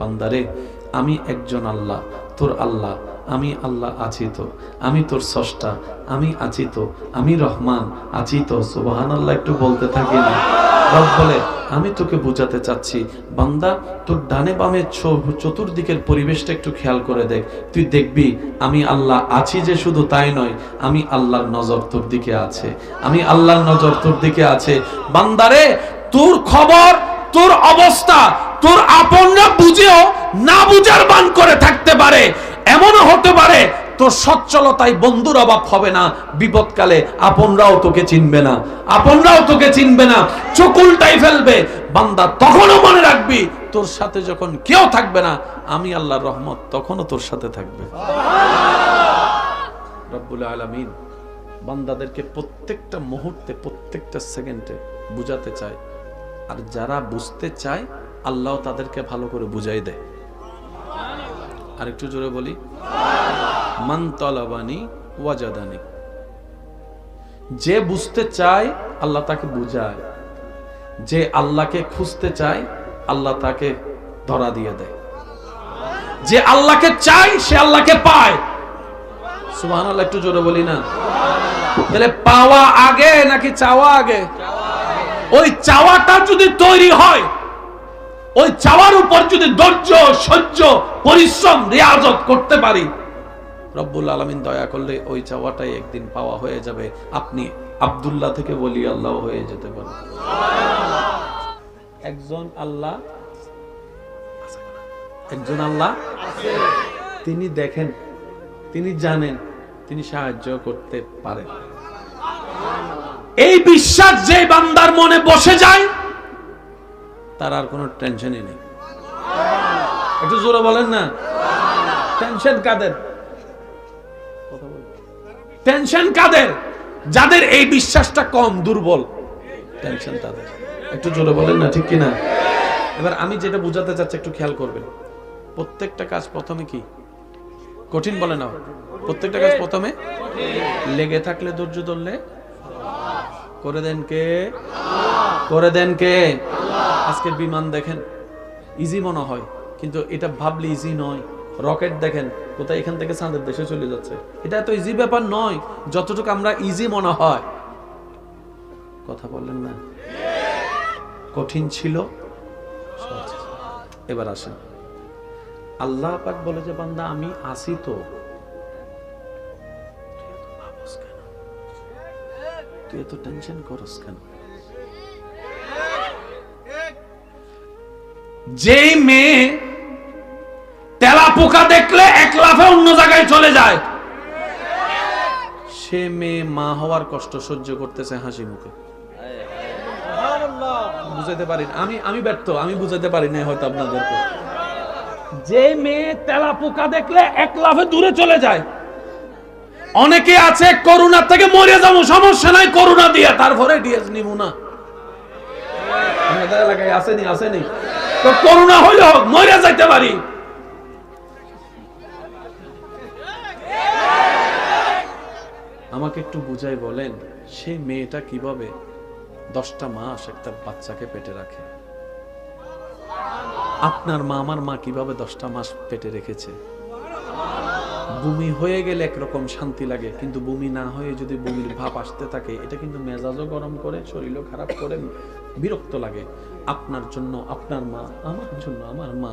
বান্দারে আমি একজন আল্লাহ, তোর আল্লাহ, আমি আল্লাহ আছি তো, আমি তোর স্রষ্টা, আমি আছি তো, আমি রহমান আছি তো। সুবহানাল্লাহ একটু বলতে থাকি না? রব বলে আমি তোকে বোঝাতে চাচ্ছি বান্দা, তোর ডানে বামে চতুর্দিকের পরিবেশটা একটু খেয়াল করে দেখ, তুই দেখবি আমি আল্লাহ আছি যে শুধু তাই নয়, আমি আল্লাহর নজর তোর দিকে আছে, আমি আল্লাহর নজর তোর দিকে আছে। বান্দারে তোর খবর, তোর অবস্থা তোর আপনরা বুঝেও না বুঝার বান করে থাকতে পারে, এমনও হতে পারে তোর সচ্ছলতায় বন্ধুর অভাব হবে না, বিপদকালে আপনরাও তোকে চিনবে না, আপনরাও তোকে চিনবে না, চোখ উল্টাই ফেলবে। বান্দা তখনও মনে রাখবি তোর সাথে যখন কেউ থাকবে না, আমি আল্লাহর রহমত তখনও তোর সাথে থাকবে। রব্বুল আলামিন বান্দাদেরকে প্রত্যেকটা মুহূর্তে প্রত্যেকটা সেকেন্ডে বুঝাতে চায়, আর যারা বুঝতে চায় আল্লাহ তাদেরকে ভালো করে বুঝাই দেয়। আর একটু জোরে বলি, মান তালাবানি ওয়াজাদানি। যে বুঝতে চায় আল্লাহ তাকে বুঝায়, যে আল্লাহকে খুঁজতে চায় আল্লাহ তাকে ধরা দিয়ে দেয়, যে আল্লাহকে চায় সে আল্লাহকে পায়। সুবহানাল্লাহ একটু জোরে বলি না? তাহলে পাওয়া আগে নাকি চাওয়া আগে? ওই চাওয়াটা যদি তৈরি হয়, ওই চাওয়ার উপর যদি ধৈর্য সহ্য পরিশ্রম রিয়াজত করতে পারি, রব্বুল আলামিন দয়া করলে ওই চাওয়াটাই একদিন পাওয়া হয়ে যাবে। আপনি আব্দুল্লাহ থেকে বলি আল্লাহ হয়ে যেতে পারে। একজন আল্লাহ, একজন আল্লাহ তিনি দেখেন, তিনি জানেন, তিনি সাহায্য করতে পারেন। এই বিশ্বাস যে বান্দার মনে বসে যায় তার আর কোনো টেনশনই নেই। একটু জোরে বলেন না? টেনশন কাদের? টেনশন কাদের? যাদের এই বিশ্বাসটা কম, দুর্বল, টেনশন তাদের। একটু জোরে বলেন না, ঠিক কিনা? এবার আমি যেটা বুঝাতে চাচ্ছি একটু খেয়াল করবেন। প্রত্যেকটা কাজ প্রথমে কি কঠিন বলে না? প্রত্যেকটা কাজ প্রথমে লেগে থাকলে, ধৈর্য ধরলে করে দেন কে? করে দেন কে? আজকে বিমান দেখেন, ইজি মনে হয়, কিন্তু এটা ভাবলে ইজি নয়। রকেট দেখেন কোথায় এখান থেকে চাঁদের দেশে চলে যাচ্ছে, এটা এত ইজি ব্যাপার নয় যতটুকু আমরা ইজি মনে হয়। কথা বললেন না? কঠিন ছিল, সহজ। এবার আসেন, আল্লাহ পাক বলে যে বান্দা আমি আসি তো, তুই এত টেনশন করস কেন? যেই মেয়ে তেলা পোকা দেখলে এক লাফে অন্য জায়গায় চলে যায়, সে মেয়ে মা হওয়ার কষ্ট সহ্য করতেছে হাসি মুখে। বুঝাতে পারি আমি ব্যর্থ, আমি বুঝাতে পারি না হয়তো আপনাদেরকে। যে মেয়ে তেলা পোকা দেখলে এক লাফে দূরে চলে যায়। অনেকে আছে করোনা থেকে মরে যাবো, সমস্যা নাই করোনা দিয়ে, তারপরে ডিএস নিব না। আমাদের এলাকায় আসেনি, আসেনি তো করোনা হইলো মরে যাইতে পারি। আমাকে একটু বুঝাই বলেন, সেই মেয়েটা কিভাবে 10টা মাস একটা বাচ্চাকে পেটে রাখে? আপনার মা, আমার মা কিভাবে 10টা মাস পেটে রেখেছে? বমি হয়ে গেলে একরকম শান্তি লাগে, কিন্তু বমি না হয়ে যদি বমির ভাব আসতে থাকে, এটা কিন্তু মেজাজও গরম করে, শরীরও খারাপ করে, বিরক্ত লাগে। আপনার জন্য আপনার মা, আমার জন্য আমার মা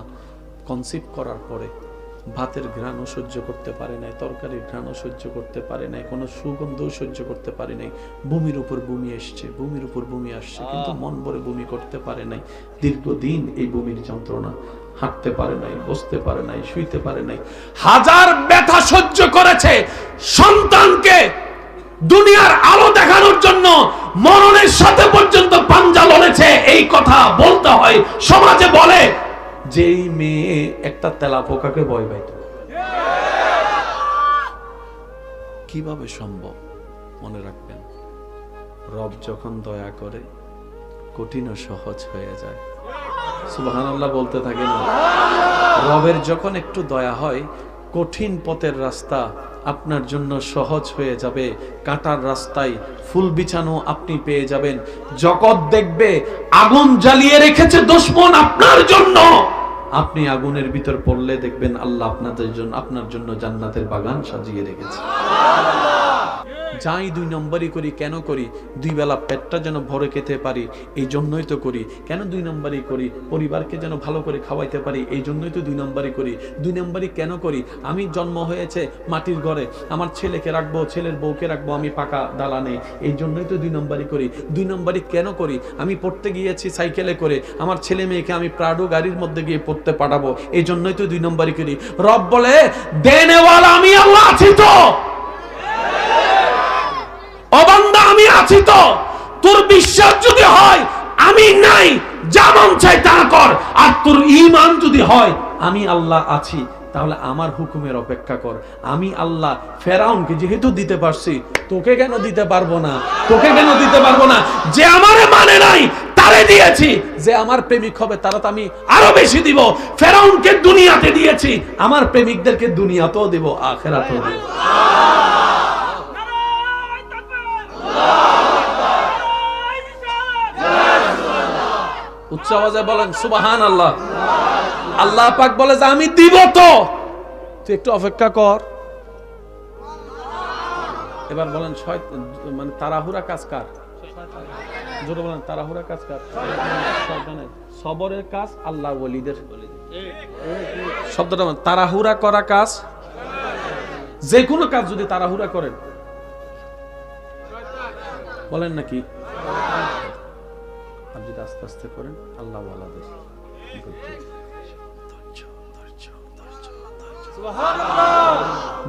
কনসিভ করার পরে ভাতের ঘ্রাণও সহ্য করতে পারে নাই, তরকারির ঘ্রাণও সহ্য করতে পারে নাই, কোনো সুগন্ধও সহ্য করতে পারে নাই। বমির উপর বমি এসছে, বমির উপর বমি আসছে, কিন্তু মন ভরে বমি করতে পারে নাই। দীর্ঘদিন এই বমির যন্ত্রণা, হাঁটতে পারে নাই, বসতে পারে নাই, শুইতে পারে নাই, হাজার ব্যথা সহ্য করেছে। সন্তানকে দুনিয়ার আলো দেখানোর জন্য মরণের সাথে পর্যন্ত পাঞ্জা লড়েছে। এই কথা বলতে হয়, সমাজে বলে যেই মেয়ে একটা তেলা পোকাকে ভয় পাইত, কিভাবে সম্ভব? মনে রাখবেন, রব যখন দয়া করে কঠিনও সহজ হয়ে যায়। সুবহানাল্লাহ বলতে থাকে না? রবের যখন একটু দয়া হয়, কঠিন পথের রাস্তা আপনার জন্য সহজ হয়ে যাবে। কাঁটার রাস্তায় ফুল বিছানো আপনি পেয়ে যাবেন। জগৎ দেখবে আগুন জ্বালিয়ে রেখেছে দুশমন আপনার জন্য, আপনি আগুনের ভিতর পড়লে দেখবেন আল্লাহ আপনার জন্য জান্নাতের বাগান সাজিয়ে রেখেছে। যাই 2 নম্বরই করি, কেন করি? 2 বেলা পেটটা যেন ভরে খেতে পারি, এই জন্যই তো করি। কেন 2 নম্বরই করি? পরিবারকে যেন ভালো করে খাওয়াইতে পারি, এই জন্যই তো 2 নম্বরই করি। 2 নম্বরই কেন করি? আমি জন্ম হয়েছে মাটির ঘরে, আমার ছেলেকে রাখবো, ছেলের বউকে রাখবো আমি পাকা দালানে, এই জন্যই তো 2 নম্বরই করি। 2 নম্বরই কেন করি? আমি পড়তে গিয়েছি সাইকেলে করে, আমার ছেলে মেয়েকে আমি প্রাডো গাড়ির মধ্যে গিয়ে পড়তে পাঠাবো, এই জন্যই তো 2 নম্বরই করি। রব বলে দেনেওয়ালা আমি আল্লাহ আছি তো, ও বান্দা আমি আছি তো, তোর বিশ্বাস যদি হয় আমি নাই, যা মন চাই তা কর, আর তোর ঈমান যদি হয় আমি আল্লাহ আছি, তাহলে আমার হুকুমের অপেক্ষা কর। আমি আল্লাহ ফেরাউনকে যেহেতু দিতে পারছি, তোকে কেন দিতে পারবো না? তোকে কেন দিতে পারবো না? যে আমারে মানে নাই তারে দিয়েছি, যে আমার প্রেমিক হবে তারা তো আমি আরো বেশি দিব। ফেরাউনকে দুনিয়াতে দিয়েছি, আমার প্রেমিকদেরকে দুনিয়াতেও দিব, আখিরাতেও দিব। উচ্চ আওয়াজে বলেন সুবহানাল্লাহ। আল্লাহ পাক বলে যে আমি দিব তো, তুই একটু অপেক্ষা কর। এবার বলেন মানে তাড়াহুড়া কাজ কার? জোরে বলেন তাড়াহুড়া কাজ কার? শয়তানের। সবরের কাজ আল্লাহর ওয়ালিদের। শব্দটা তাড়াহুড়া করা কাজ, যে কোনো কাজ যদি তাড়াহুড়া করেন, বলেন নাকি, আর যদি আস্তে আস্তে করেন আল্লাহ ওয়ালাদের।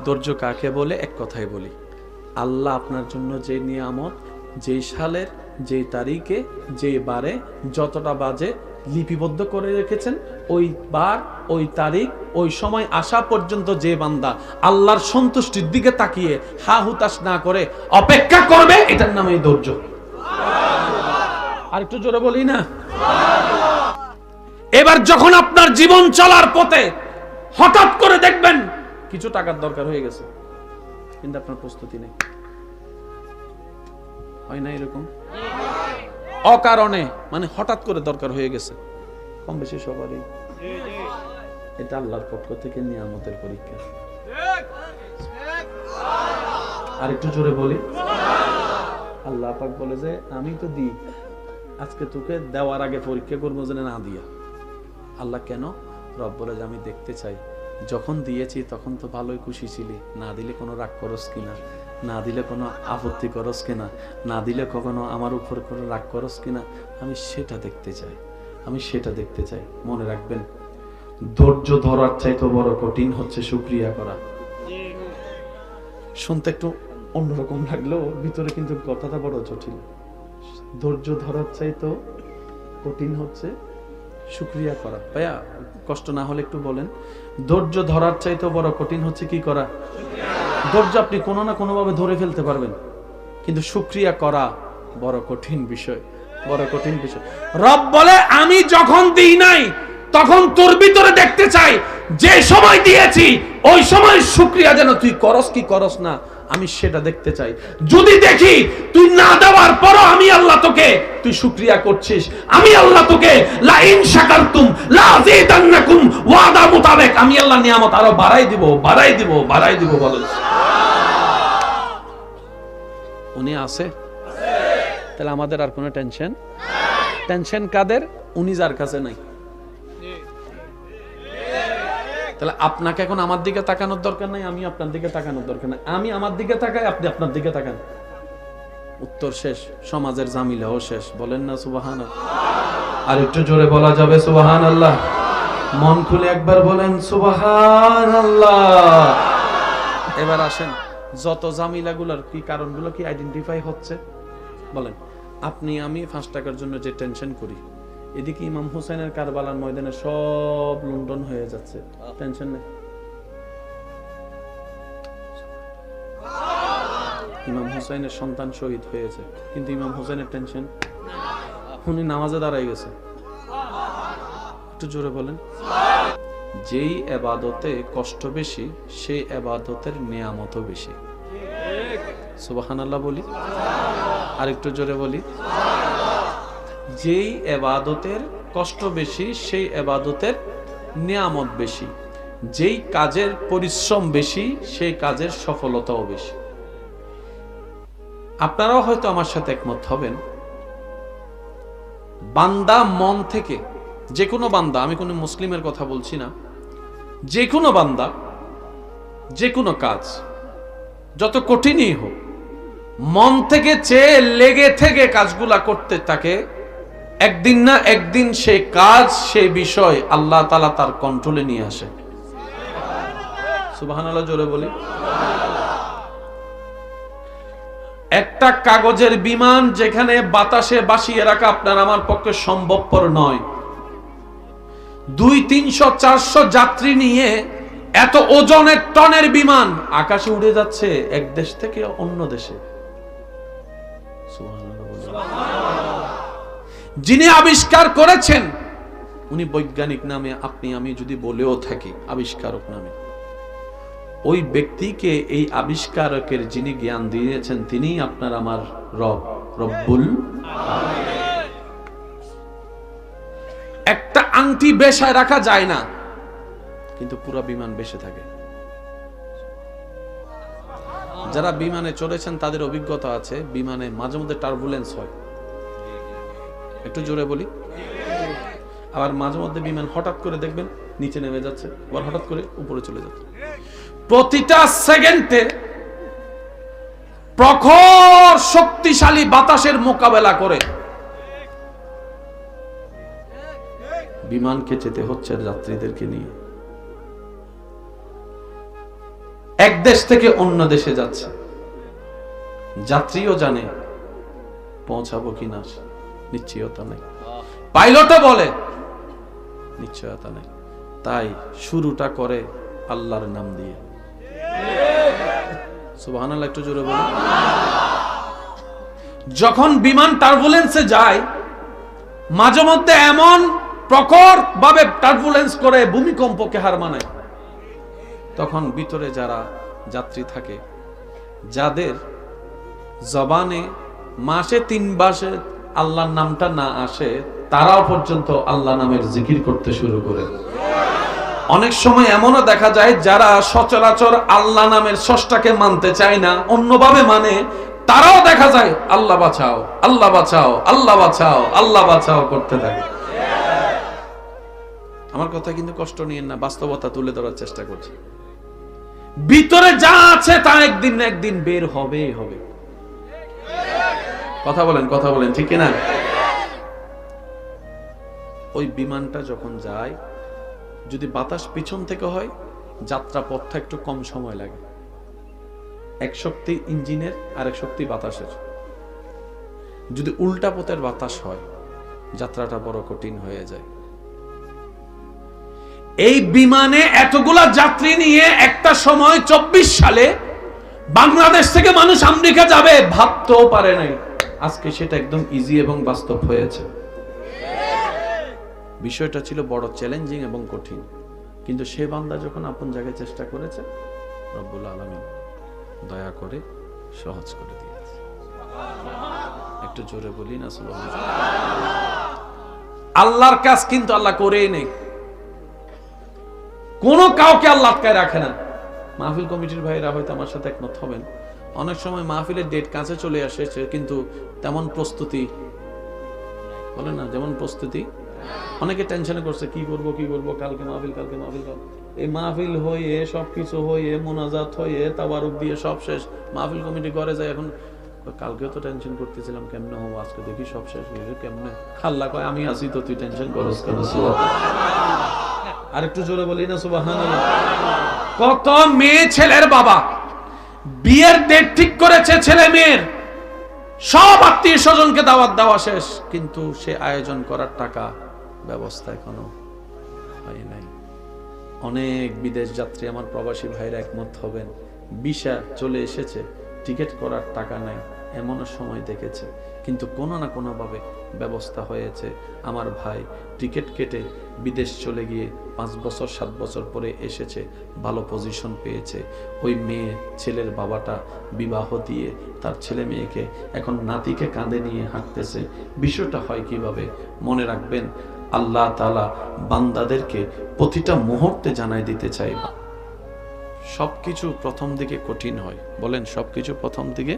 ধৈর্য কাকে বলে? এক কথায় বলি, আল্লাহ আপনার জন্য যে নিয়ামত, যে সালের, যে তারিখে, যে বারে, যতটা বাজে লিপিবদ্ধ করে রেখেছেন, ওই বার, ওই তারিখ, ওই সময় আসা পর্যন্ত যে বান্দা আল্লাহর সন্তুষ্টির দিকে তাকিয়ে হা হুতাশ না করে অপেক্ষা করবে, এটার নামই ধৈর্য। আর একটু জোরে বলি না? এবার যখন আপনার জীবন চলার পথে হঠাৎ করে দেখবেন কিছু টাকার দরকার হয়ে গেছে, কিন্তু আপনার প্রস্তুতি নেই, হয় না এরকম? অকারণে, মানে হঠাৎ করে দরকার হয়ে গেছে, কম বেশি সবারই। এটা আল্লাহর পক্ষ থেকে নিয়ামতের পরীক্ষা। আর একটু জোরে বলি, আল্লাহ পাক বলে যে আমি তো দিই, আজকে তোকে দেওয়ার আগে পরীক্ষা করবো যেন না দিয়া। আল্লাহ কেন? রব বলে যে আমি দেখতে চাই, যখন দিয়েছি তখন তো ভালোই খুশি ছিলি, না দিলে কোনো রাগ করস কিনা, না দিলে কোনো আপত্তি করস কিনা, না দিলে কখনো আমার উপর কোনো রাগ করস কিনা, আমি সেটা দেখতে চাই, আমি সেটা দেখতে চাই। মনে রাখবেন, ধৈর্য ধরার চাইতে বড় কঠিন হচ্ছে শুকরিয়া করা। শুনতে একটু অন্যরকম লাগলেও ভিতরে কিন্তু কথাটা বড় জটিল। ধৈর্য ধরার চাইতে কঠিন হচ্ছে শুকরিয়া করা। ভাইয়া কষ্ট না হলে একটু বলেন, ধৈর্য ধরার চাইতে বড় কঠিন হচ্ছে কি করা? ধৈর্য আপনি কোনো না কোনো ভাবে ধরে ফেলতে পারবেন, কিন্তু শুকরিয়া করা বড় কঠিন বিষয়, বড় কঠিন বিষয়। রব বলে আমি যখন দিই নাই তখন তোর ভিতরে দেখতে চাই, যে সময় দিয়েছি ওই সময় শুকরিয়া যেন তুই করস কি করস না, আমি সেটা দেখতে চাই। যদি দেখি তুই না দেওয়ার পরও আমি আল্লাহ তোকে, তুই শুকরিয়া করছিস, আমি আল্লাহ তোকে লা ইন শাকারতুম লা আযীদান্নাকুম ওয়াদা মোতাবেক আমি আল্লাহ নিয়ামত আরো বাড়াই দিব, বাড়াই দিব, বাড়াই দিব। বলেন উনি আছে, তাহলে আমাদের আর কোনো টেনশন? টেনশন কাদের? উনি যার কাছে নাই। তাহলে আপনাকে এখন আমার দিকে তাকানোর দরকার নাই, আমি আপনার দিকে তাকানোর দরকার নাই। আমি আমার দিকে তাকাই, আপনি আপনার দিকে তাকান, উত্তর শেষ, সমাজের জামিলাও শেষ। বলেন না সুবহানাল্লাহ? আর একটু জোরে বলা যাবে সুবহানাল্লাহ? মন খুলে একবার বলেন সুবহানাল্লাহ। এবার আসেন, যত জামিলাগুলোর কি কারণগুলো কি আইডেন্টিফাই হচ্ছে? বলেন, আপনি আমি 5 টাকার জন্য যে টেনশন করি, এদিকে ইমাম হুসাইনের কারবালার ময়দানে সব লুণ্ঠন হয়ে যাচ্ছে, টেনশন নেই। ইমাম হুসাইনের সন্তান শহীদ হয়েছে, কিন্তু ইমাম হুসাইনের টেনশন, উনি নামাজে দাঁড়ায় গেছে। একটু জোরে বলেন। যেই ইবাদতে কষ্ট বেশি, সেই ইবাদতের নিয়ামতও বেশি। সুবহানাল্লাহ বলি, আর একটু জোরে বলি। যেই ইবাদতের কষ্ট বেশি, সেই ইবাদতের নিয়ামত বেশি, যেই কাজের পরিশ্রম বেশি সেই কাজের সফলতাও বেশি। আপনারাও হয়তো আমার সাথে একমত হবেন, বান্দা মন থেকে, যে কোনো বান্দা, আমি কোনো মুসলিমের কথা বলছি না, যে কোনো বান্দা যে কোনো কাজ যত কঠিনই হোক, মন থেকে চেয়ে লেগে থেকে কাজগুলা করতে থাকে, একদিন না একদিন সেই কাজ, সেই বিষয় আল্লাহ তাআলা তার কন্ট্রোলে নিয়ে আসে। সুবহানাল্লাহ জোরে বলি। একটা কাগজের বিমান যেখানে বাতাসে ভাসিয়ে রাখা আপনার আমার পক্ষে সম্ভবপর নয়, 200-300-400 যাত্রী নিয়ে এত ওজনের টনের বিমান আকাশে উড়ে যাচ্ছে এক দেশ থেকে অন্য দেশে। যিনি আবিষ্কার করেছেন উনি বৈজ্ঞানিক নামে আপনি আমি যদি বলেও থাকি আবিষ্কারক নামে, ওই ব্যক্তিকে এই আবিষ্কারকের যিনি জ্ঞান দিয়েছেন তিনিই আপনার আমার রব, রব্বুল আলামিন। একটা আংটি বেশায় রাখা যায় না, কিন্তু পুরো বিমান বেশে থাকে। যারা বিমানে চড়েছেন তাদের অভিজ্ঞতা আছে, বিমানে মাঝে মধ্যে টার্বুলেন্স হয়, একটু জোরে বলি। আবার মাঝে মধ্যে বিমান হঠাৎ করে দেখবেন নিচে নেমে যাচ্ছে, আবার হঠাৎ করে উপরে চলে যাচ্ছে। প্রতিটা সেকেন্ডে প্রখর শক্তিশালী বাতাসের মোকাবেলা করে বিমানকে যেতে হচ্ছে যাত্রীদেরকে নিয়ে, এক দেশ থেকে অন্য দেশে যাচ্ছে। যাত্রীও জানে পৌঁছাবো কিনা, নিশ্চয়তা নেই। পাইলটও বলে নিশ্চয়তা নেই। তাই শুরুটা করে আল্লাহর নাম দিয়ে। সুবহানাল্লাহ একটু জোরে বলুন। যখন বিমান টার্বুলেন্সে যায়, মাঝে মধ্যে এমন প্রখর ভাবে টার্বুলেন্স করে ভূমিকম্পকে হার মানায়, তখন ভিতরে যারা যাত্রী থাকে, যাদের জবানে মাসে 3 মাসে আল্লাহর নামটা না আসে, তারাও পর্যন্ত আল্লাহ নামের জিকির করতে শুরু করে। অনেক সময় এমনও দেখা যায় যারা সচরাচর আল্লাহ নামের স্রষ্টাকে মানতে চায় না, অন্যভাবে মানে, তারাও দেখা যায় আল্লাহ বাঁচাও, আল্লাহ বাঁচাও, আল্লাহ বাঁচাও, আল্লাহ বাঁচাও করতে থাকে। আমার কথা কিন্তু কষ্ট নিয়েন না, বাস্তবতা তুলে ধরার চেষ্টা করছি। ভিতরে যা আছে তা একদিন না একদিন বের হবেই হবে। কথা বলেন ঠিক না? ওই বিমানটা যখন যায়, যদি বাতাস পিছন থেকে হয়, যাত্রা পথটা একটু কম সময় লাগে। এক শক্তি ইঞ্জিনের আর এক শক্তি বাতাসের। যদি উল্টা পথের বাতাস হয়, যাত্রাটা বড় কঠিন হয়ে যায়। এই বিমানে এতগুলা যাত্রী নিয়ে একটা সময় 24 সালে বাংলাদেশ থেকে মানুষ আমেরিকা যাবে ভাবতেও পারে নাই। আজকে সেটা একদম ইজি এবং বাস্তব হয়েছে। বিষয়টা ছিল বড় চ্যালেঞ্জিং এবং কঠিন, কিন্তু সে বান্দা যখন আপন জায়গায় চেষ্টা করেছে, রব্বুল আলামিন দয়া করে সহজ করে দিয়েছে। একটু জোরে বলি না সুবহানাল্লাহ। আল্লাহর কাজ কিন্তু আল্লাহ করেই নেই, কোনো কাউকে আল্লাহ আটকায় রাখে না। মাহফিল কমিটির ভাইরা হয়তো আমার সাথে একমত হবেন, অনেক সময় মাহফিলের ডেট কাছে চলে আসে, কিন্তু তেমন প্রস্তুতি বলে না, যেমন প্রস্তুতি অনেকে টেনশনে করছে, কি করব কালকে মাহফিল। এই মাহফিল হয়ে সবকিছু হয়ে মোনাজাত হয়ে তাবারুক দিয়ে সব শেষ, মাহফিল কমিটি ঘরে যায়। এখন কালকেও তো টেনশন করতেছিলাম কেমনে হবো, আজকে দেখি সব শেষ হয়ে কেমনে। আল্লাহ কয় আমি আছি তো, তুই টেনশন করস কেন? আর একটু জোরে বলি না সুবহানাল্লাহ। কত মেয়ে ছেলের বাবা বিয়ের ডেট ঠিক করেছে, ছেলে মেয়ের সব আত্মীয় স্বজনকে দাওয়াত দেওয়া শেষ, কিন্তু সে আয়োজন করার টাকা ব্যবস্থা এখনো হয় নাই। অনেক বিদেশ যাত্রী আমার প্রবাসী ভাইরা একমত হবেন, ভিসা চলে এসেছে, টিকিট করার টাকা নাই, এমনও সময় দেখেছে, কিন্তু কোনো না কোনো ভাবে ব্যবস্থা হয়েছে। আমার ভাই টিকিট কেটে বিদেশ চলে গিয়ে 5 বছর 7 বছর পরে এসেছে, ভালো পজিশন পেয়েছে। ওই মেয়ে ছেলের বাবাটা বিবাহ দিয়ে তার ছেলে মেয়েকে, এখন নাতিকে কাঁধে নিয়ে হাঁটতেছে। বিষয়টা হয় কিভাবে? মনে রাখবেন, আল্লাহ তাআলা বান্দাদেরকে প্রতিটা মুহূর্তে জানাই দিতে চাইবা। সবকিছু প্রথম দিকে কঠিন হয়, বলেন সবকিছু প্রথম দিকে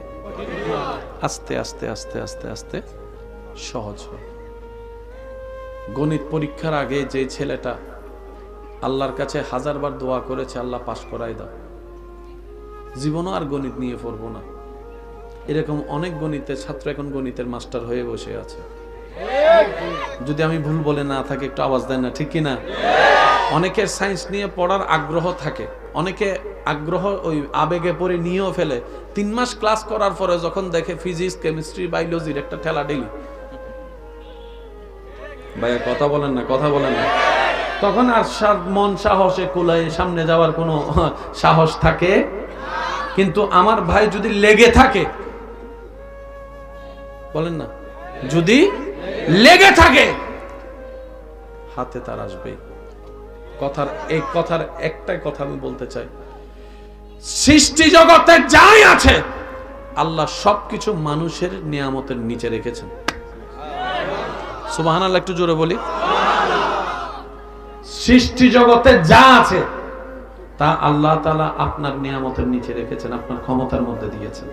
আস্তে আস্তে আস্তে আস্তে আস্তে সহজ হয়। গণিত পরীক্ষার আগে যে ছেলেটা আল্লাহর কাছে হাজারবার দোয়া করেছে, আল্লাহ পাস করাই দাও, জীবনও আর গণিত নিয়ে পড়বো না, এরকম অনেক গণিতের ছাত্র এখন গণিতের মাস্টার হয়ে বসে আছে। যদি আমি ভুল বলে না থাকি একটু আওয়াজ দেন না, ঠিক কিনা? অনেকের সায়েন্স নিয়ে পড়ার আগ্রহ থাকে, অনেকে আগ্রহ ওই আবেগে পড়ে নিয়েও ফেলে। 3 মাস ক্লাস করার পরে যখন দেখে ফিজিক্স, কেমিস্ট্রি, বায়োলজির একটা ঠেলা ডেলি, ভাইয়া কথা বলেন না, কথা বলেন না, তখন আর মন সাহসে কুলায় সামনে যাওয়ার কোনো সাহস থাকে। কিন্তু আমার ভাই যদি লেগে থাকে, বলেন না, যদি লেগে থাকে হাতে তার আসবে। কথার একটাই কথা আমি বলতে চাই, সৃষ্টি জগতে যাই আছে আল্লাহ সবকিছু মানুষের নিয়ামতের নিচে রেখেছেন। সুবহানাল্লাহ, একটু জোরে বলি। সৃষ্টি জগতে যা আছে তা আল্লাহ তাআলা আপনার নিয়ামতের নিচে রেখেছেন, আপনার ক্ষমতার মধ্যে দিয়েছেন।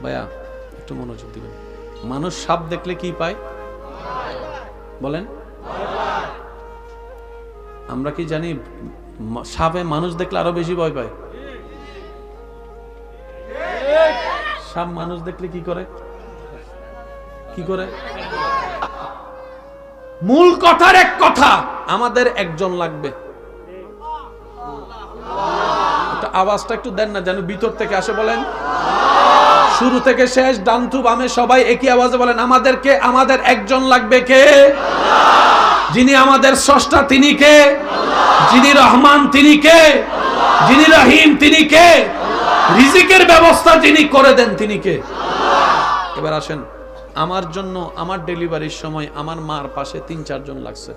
ভাইয়া একটু মনোযোগ দিবেন। মানুষ সাপ দেখলে কি পায় বলেন? আমরা কি জানি সাপে মানুষ দেখলে আরো বেশি ভয় পায়? সাপ মানুষ দেখলে কি করে? কি করে? মূল কথার এক কথা, আমাদের একজন লাগবে। আওয়াজটা একটু দেন না, যেন ভিতর থেকে আসে। বলেন শুরু থেকে শেষ, ডান টু বামে সবাই একই আওয়াজে বলেন, আমাদের একজন লাগবে। কে? যিনি আমাদের স্রষ্টা তিনি কে? যিনি রহমান তিনি কে? যিনি রহিম তিনি কে? রিজিকের ব্যবস্থা যিনি করে দেন তিনি কে? এবার আসেন, আমার জন্য আমার ডেলিভারির সময় আমার মার পাশে 3-4 জন লাগছে।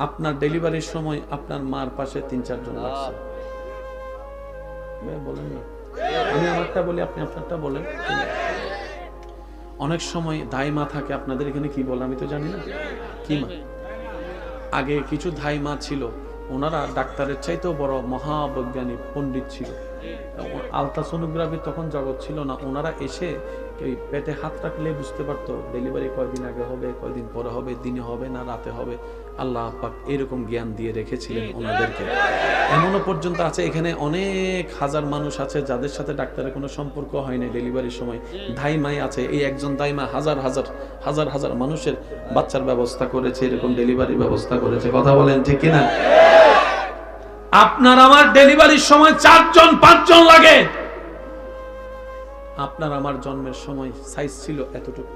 আপনার ডেলিভারির সময় আপনার মার পাশে 3-4 জন লাগছে। বলেন না, আমি আমারটা বলি, আপনি আপনারটা বলেন। অনেক সময় দাইমা থাকে, আপনাদের এখানে কি বলে আমি তো জানি না, কি মা? আগে কিছু ধাইমা ছিল, ওনারা ডাক্তারের চাইতেও বড় মহাবৈজ্ঞানিক পণ্ডিত ছিল। আলট্রাসোনোগ্রাফি তখন জগৎ ছিল না, ওনারা এসে এই পেটে হাত রাখলে বুঝতে পারতো ডেলিভারি কয়দিন আগে হবে, কয়দিন পরে হবে, দিনে হবে না রাতে হবে। আল্লাহ পাক এরকম জ্ঞান দিয়ে রেখেছিলেন ওনাদেরকে। এমনও পর্যন্ত আছে এখানে অনেক হাজার মানুষ আছে যাদের সাথে ডাক্তারের কোনো সম্পর্ক হয় না, ডেলিভারির সময় ধাইমাই আছে। এই একজন ধাইমা হাজার হাজার মানুষের বাচ্চার ব্যবস্থা করেছে, এরকম ডেলিভারির ব্যবস্থা করেছে। কথা বলেন ঠিক কিনা? আপনার আমার ডেলিভারির সময় 4 জন 5 জন লাগে। আপনার আমার জন্মের সময় সাইজ ছিল এতটুকু,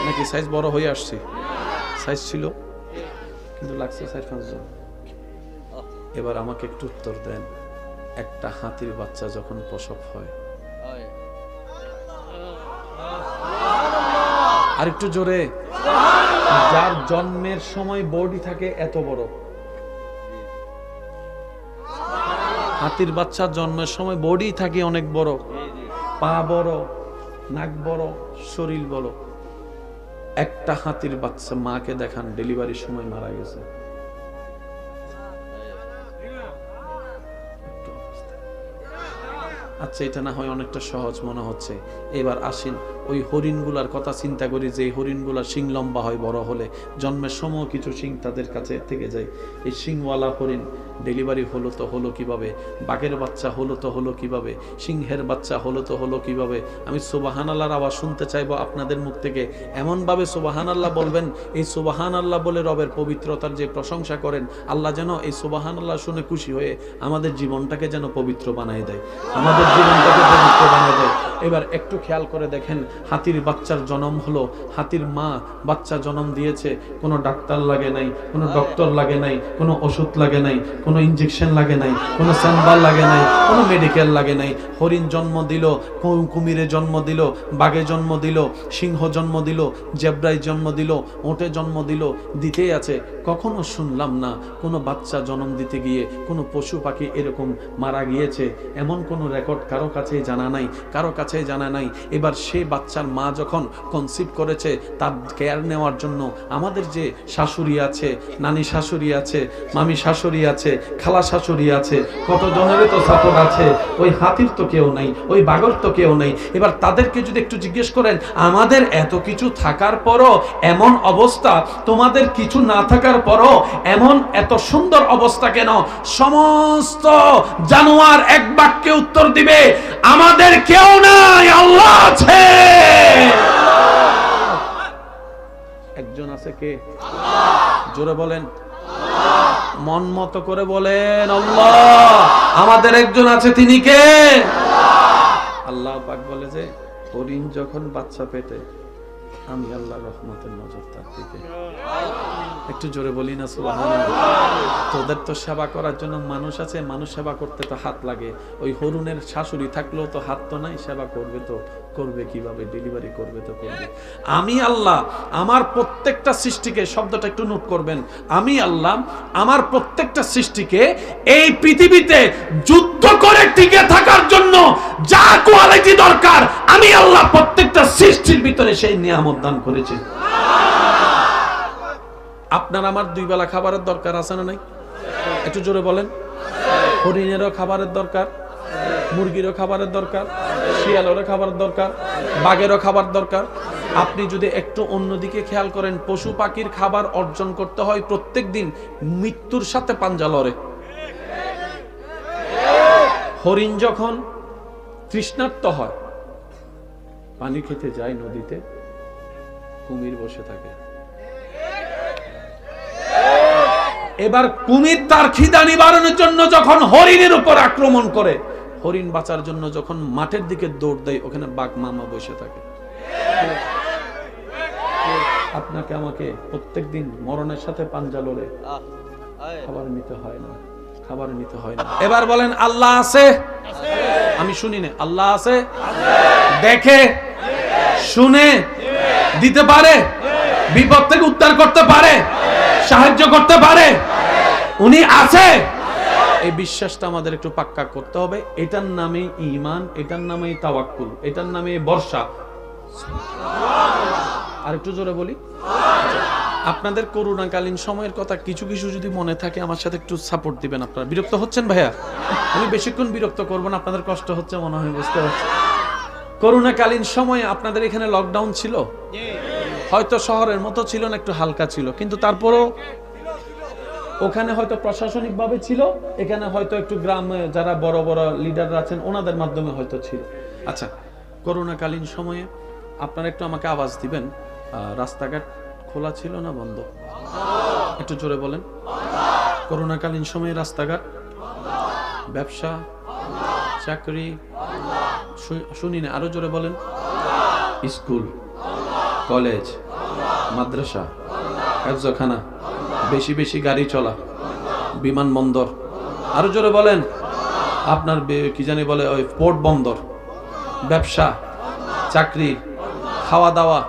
নাকি সাইজ বড় হয়ে আসছে? সাইজ ছিল কিন্তু লাগছে 4-5 জন। এবার আমাকে একটু উত্তর দেন, একটা হাতির বাচ্চা যখন প্রসব হয়, আর একটু জোরে, যার জন্মের সময় বডি থাকে এত বড়, হাতির বাচ্চা জন্মের সময় বডি থাকে অনেক বড়, পা বড়, নাক বড়, শরীর বড়। একটা হাতির বাচ্চা মাকে দেখান ডেলিভারির সময় মারা গেছে। আচ্ছা, এটা না হয় অনেকটা সহজ মনে হচ্ছে। এবার আসেন ওই হরিণগুলার কথা চিন্তা করি, যে হরিণগুলার শিং লম্বা হয়, বড় হলে জন্মের সময় কিছু শিং তাদের কাছে থেকে যায়। এই শিংওয়ালা হরিণ ডেলিভারি হলো তো হলো কিভাবে? বাঘের বাচ্চা হলো তো হলো কিভাবে? সিংহের বাচ্চা হলো তো হলো কিভাবে? আমি সুবহানাল্লাহর আওয়াজ শুনতে চাইবো আপনাদের মুখ থেকে। এমনভাবে সুবহানাল্লাহ বলবেন, এই সুবহানাল্লাহ বলে রবের পবিত্রতার যে প্রশংসা করেন, আল্লাহ যেন এই সুবহানাল্লাহ শুনে খুশি হয়ে আমাদের জীবনটাকে যেন পবিত্র বানায় দেয়, আমাদের জীবনটাকে পবিত্র বানায় দেয়। এবার একটু খেয়াল করে দেখেন, হাতির বাচ্চার জন্ম হলো, হাতির মা বাচ্চা জন্ম দিয়েছে, কোনো ডাক্তার লাগে নাই, কোনো ডক্টর লাগে নাই, কোনো ওষুধ লাগে নাই, কোনো ইঞ্জেকশন লাগে নাই, কোনো চেম্বার লাগে নাই, কোনো মেডিকেল লাগে নাই। হরিণ জন্ম দিল, কুমিরে জন্ম দিল, বাঘে জন্ম দিল, সিংহ জন্ম দিল, জেব্রায় জন্ম দিল, ওটে জন্ম দিল, দিতেই আছে। কখনো শুনলাম না কোনো বাচ্চা জন্ম দিতে গিয়ে কোনো পশু পাখি এরকম মারা গিয়েছে, এমন কোনো রেকর্ড কারো কাছেই জানা নাই, কারো কাছেই জানা নাই। এবার সেই বাচ্চার মা যখন কনসিভ করেছে, তার কেয়ার নেওয়ার জন্য আমাদের যে শাশুড়ি আছে, নানি শাশুড়ি আছে, মামি শাশুড়ি আছে, খালা শাশুড়ি আছে, কত জনেরই তো সাপোর্ট আছে। ওই হাতির তো কেউ নাই, ওই বাঘর তো কেউ নাই। এবার তাদেরকে যদি একটু জিজ্ঞেস করেন, আমাদের এত কিছু থাকার পরও এমন অবস্থা, তোমাদের কিছু না থাকার পরও এমন এত সুন্দর অবস্থা কেন? সমস্ত জানোয়ার এক বাক্যে উত্তর দিবে, আমাদের কেউ নাই, আল্লাহ আছে। একজন আছে, কে? জোরে বলেন, মন মতো করে বলেন, আল্লাহ। আমাদের একজন আছে, তিনি কে? আল্লাহ পাক বলে যে হরিণ যখন বাচ্চা পেটে, আমি আল্লাহর রহমতের নজর তার দিকে। একটু জোরে বলি না সুবহানাল্লাহ। তোদের তো সেবা করার জন্য মানুষ আছে, মানুষ সেবা করতে তো হাত লাগে। ওই হরুনের শাশুড়ি থাকলেও তো হাত তো নাই, সেবা করবে তো করবে কিভাবে? ডেলিভারি করবে তো করবে। আমি আল্লাহ আমার প্রত্যেকটা সৃষ্টিকে, শব্দটা একটু নোট করবেন, আমি আল্লাহ আমার প্রত্যেকটা সৃষ্টিকে এই পৃথিবীতে যুদ্ধ করে টিকে থাকার জন্য যা কোয়ালিটি দরকার, আমি আল্লাহ প্রত্যেকটা সৃষ্টির ভিতরে সেই নিয়ামত দান করেছি। আপনার আমার দুই বেলা খাবারের দরকার আছে না নাই? একটু জোরে বলেন। হরিণেরও খাবারের দরকার, মুরগিরও খাবারের দরকার, শিয়ালেরও খাবারের দরকার, বাঘেরও খাবার দরকার। আপনি যদি একটু অন্যদিকে খেয়াল করেন, পশু পাখির খাবার অর্জন করতে হয় প্রত্যেক দিন মৃত্যুর সাথে পাঞ্জা লড়ে। হরিণ যখন তৃষ্ণার্ত হয়, পানি খেতে যায় নদীতে, কুমির বসে থাকে। এবার কুমির তার খিদা নিবারণের জন্য যখন হরিণের উপর আক্রমণ করে, হরিণ বাঁচার জন্য যখন মাঠের দিকে দৌড় দেয়, ওখানে বাঘ মামা বসে থাকে। আপনাকে আমাকে প্রত্যেকদিন মরণের সাথে পাঞ্জা লড়ে খাবার নিতে হয় না, খাবার নিতে হয় না। এবার বলেন, আল্লাহ আছে? আমি শুনি না, আল্লাহ আছে? দেখে শুনে দিতে পারে, বিপদ থেকে উদ্ধার করতে পারে, সাহায্য করতে পারে, উনি আছে। এই বিশ্বাসটা আমাদের একটু পাক্কা করতে হবে। এটার নামে ঈমান, এটার নামে তাওয়াক্কুল, এটার নামে ভরসা। আর একটু জোরে বলি। আপনাদের করোনাকালীন সময়ের কথা কিছু কিছু যদি মনে থাকে, আমার সাথে একটু সাপোর্ট দিবেন। আপনারা বিরক্ত হচ্ছেন ভাইয়া? আমি বেশিক্ষণ বিরক্ত করব না, আপনাদের কষ্ট হচ্ছে মনে হয়, বুঝতে পারছি। করোনাকালীন সময়ে আপনাদের এখানে লকডাউন ছিল, হয়তো শহরের মতো ছিল না, একটু হালকা ছিল, কিন্তু তারপরও ওখানে হয়তো প্রশাসনিক ভাবে ছিল, এখানে হয়তো একটু গ্রামে যারা বড় বড় লিডাররা আছেন ওনাদের মাধ্যমে হয়তো ছিল। আচ্ছা, করোনাকালীন সময়ে আপনারা একটু আমাকে আওয়াজ দিবেন, রাস্তাঘাট খোলা ছিল না বন্ধ? একটু জোরে বলেন। করোনাকালীন সময়ে রাস্তাঘাট, ব্যবসা, চাকরি, শুনি না, আরো জোরে বলেন। স্কুল, কলেজ, মাদ্রাসা, হেফজখানা, বেশি বেশি গাড়ি চলা, বিমানবন্দর, আরো জোরে বলেন। আপনার কি জানি বলে, ওই পোর্ট বন্দর, ব্যবসা, চাকরি, খাওয়া দাওয়া,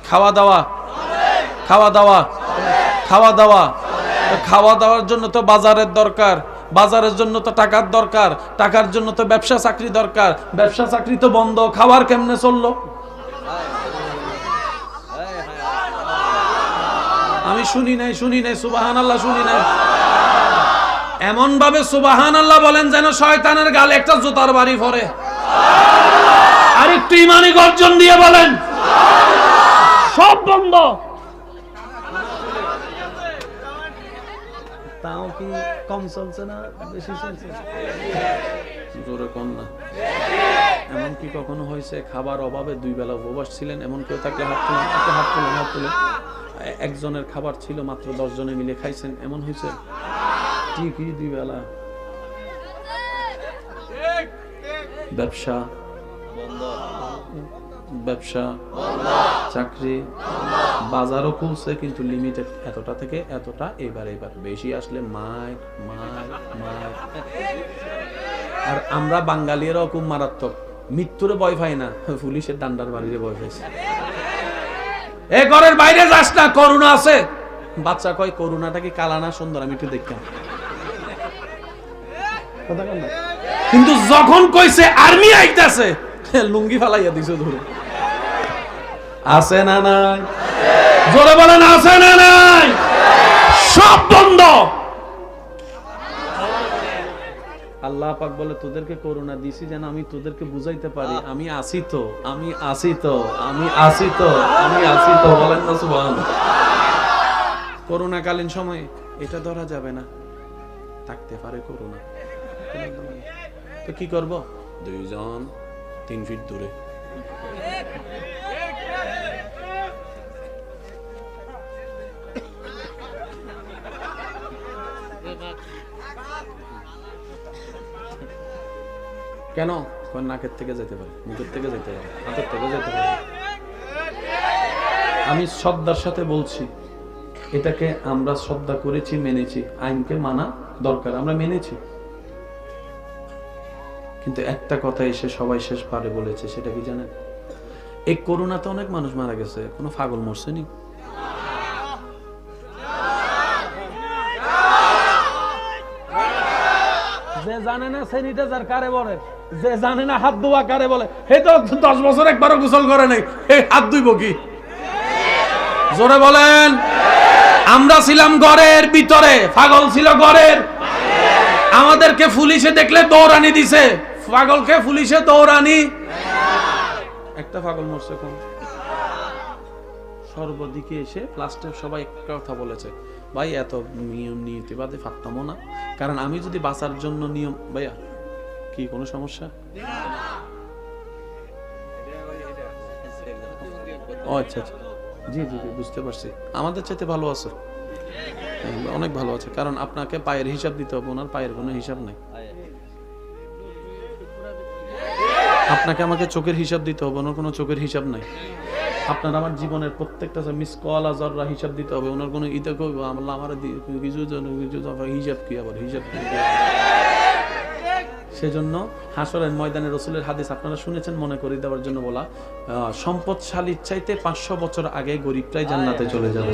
খাওয়া দাওয়া, খাওয়া দাওয়া, খাওয়া দাওয়া। খাওয়া দাওয়ার জন্য তো বাজারের দরকার, বাজারের জন্য তো টাকার দরকার, টাকার জন্য তো ব্যবসা চাকরি দরকার, ব্যবসা চাকরি তো বন্ধ, খাবার কেমনে চললো? আমি শুনি নাই, শুনি নাই, সুবহানাল্লাহ, শুনি নাই। এমন ভাবে সুবহানাল্লাহ বলেন যেন শয়তানের গালে একটা জুতার বাড়ি পড়ে। আর একটু ইমানি গর্জন দিয়ে বলেন, সব বন্ধ। তাও কি কম চলছে না, বেশি চলছে? জোরে কম না। এমন কি কখনো হয়েছে খাবার অভাবে দুই বেলা উপবাস ছিলেন? এমন কেউ থাকলে হাত তুলেন, হাত তুলেন, হাত তুলেন। একজনের খাবার ছিল মাত্র 10 জনে মিলে খাইছেন, এমন হয়েছে? ঠিকই দুই বেলা ব্যবসা, ব্যবসা, চাকরি, বাজারও খুলছে কিন্তু লিমিটেড, এতটা থেকে এতটা, এবার বেশি আসলে মার মার মার। আর আমরা বাঙালিরাও খুব মারাত্মক, মৃত্যুরে ভয় পাই না, পুলিশের ডান্ডার বাড়িরে ভয় পাইছে। এ ঘরের বাইরে যাস না, করোনা আছে। বাচ্চা কয় করোনাটা কি কালা না সুন্দর, আমি একটু দেখতাম। কিন্তু যখন কইছে আর্মি আইতাছে, লুঙ্গি ফালাইয়া দিছে ধরে। আছে না নাই? জোরে বলেন আছে না নাই? সব বন্ধ। আল্লাহ পাক বলে তোদেরকে করোনা দিছি যেন আমি তোদেরকে বুঝাইতে পারি আমি আছি তো, আমি আছি তো, আমি আছি তো, আমি আছি তো। বলেন না সুবহানাল্লাহ। করোনা কালীন সময়ে এটা ধরা যাবে না, থাকতে পারে করোনা, তো কি করব? 2 জন 3 ফিট দূরে। কেন? নাকের থেকে যেতে পারে, মুখের থেকে যেতে পারে, হাতের থেকে যেতে পারে। আমি শ্রদ্ধার সাথে বলছি, এটাকে আমরা শ্রদ্ধা করেছি, মেনেছি। আইনকে মানা দরকার, আমরা মেনেছি। কিন্তু একটা কথা এসে সবাই শেষ পারে বলেছে, সেটা কি জানেন? এই করোনাতে অনেক মানুষ মারা গেছে, কোনো পাগল মরছে নি। যে জানে না স্যানিটাইজার কারে বলে, যে জানে না হাত ধোয়া কারে বলে, হে তো 10 বছর একবারও গোসল করে নাই, হে হাত ধুইব কি? জোরে বলেন। আমরা ছিলাম ঘরের ভিতরে, পাগল ছিল ঘরের। আমাদেরকে পুলিশে দেখলে দৌড়ানি দিছে, পাগলকে পুলিশে দৌড়ানি। একটা পাগল মরছে কোন? সর্বদিকে এসে লাস্টে সবাই একটা কথা বলেছে, ভাই এত নিয়ম নীতিবাদে ফাত্তামো না, কারণ আমি যদি বাঁচার জন্য নিয়ম, ভাইয়া কি কোনো সমস্যা? ও আচ্ছা আচ্ছা, জি জি জি বুঝতে পারছি। আমাদের চাইতে ভালো আছে, অনেক ভালো আছে, কারণ আপনাকে পায়ের হিসাব দিতে হবে, ওনার পায়ের কোনো হিসাব নাই। আপনাকে আমাকে চোখের হিসাব দিতে হবে, ওনার কোনো চোখের হিসাব নাই। আপনার আমার জীবনের প্রত্যেকটা মিস কল আজররা হিসাব দিতে হবে, ওনার কোনো ইতে কইব আল্লাহ আমার কিছু হিসাব কি, আবার হিসাব কি। সেজন্য হাসরের ময়দানে রাসূলের হাদিস আপনারা শুনেছেন, মনে করে দেওয়ার জন্য বলা, সম্পদশালীর চাইতে 500 বছর আগে গরিবটাই জান্নাতে চলে যাবে।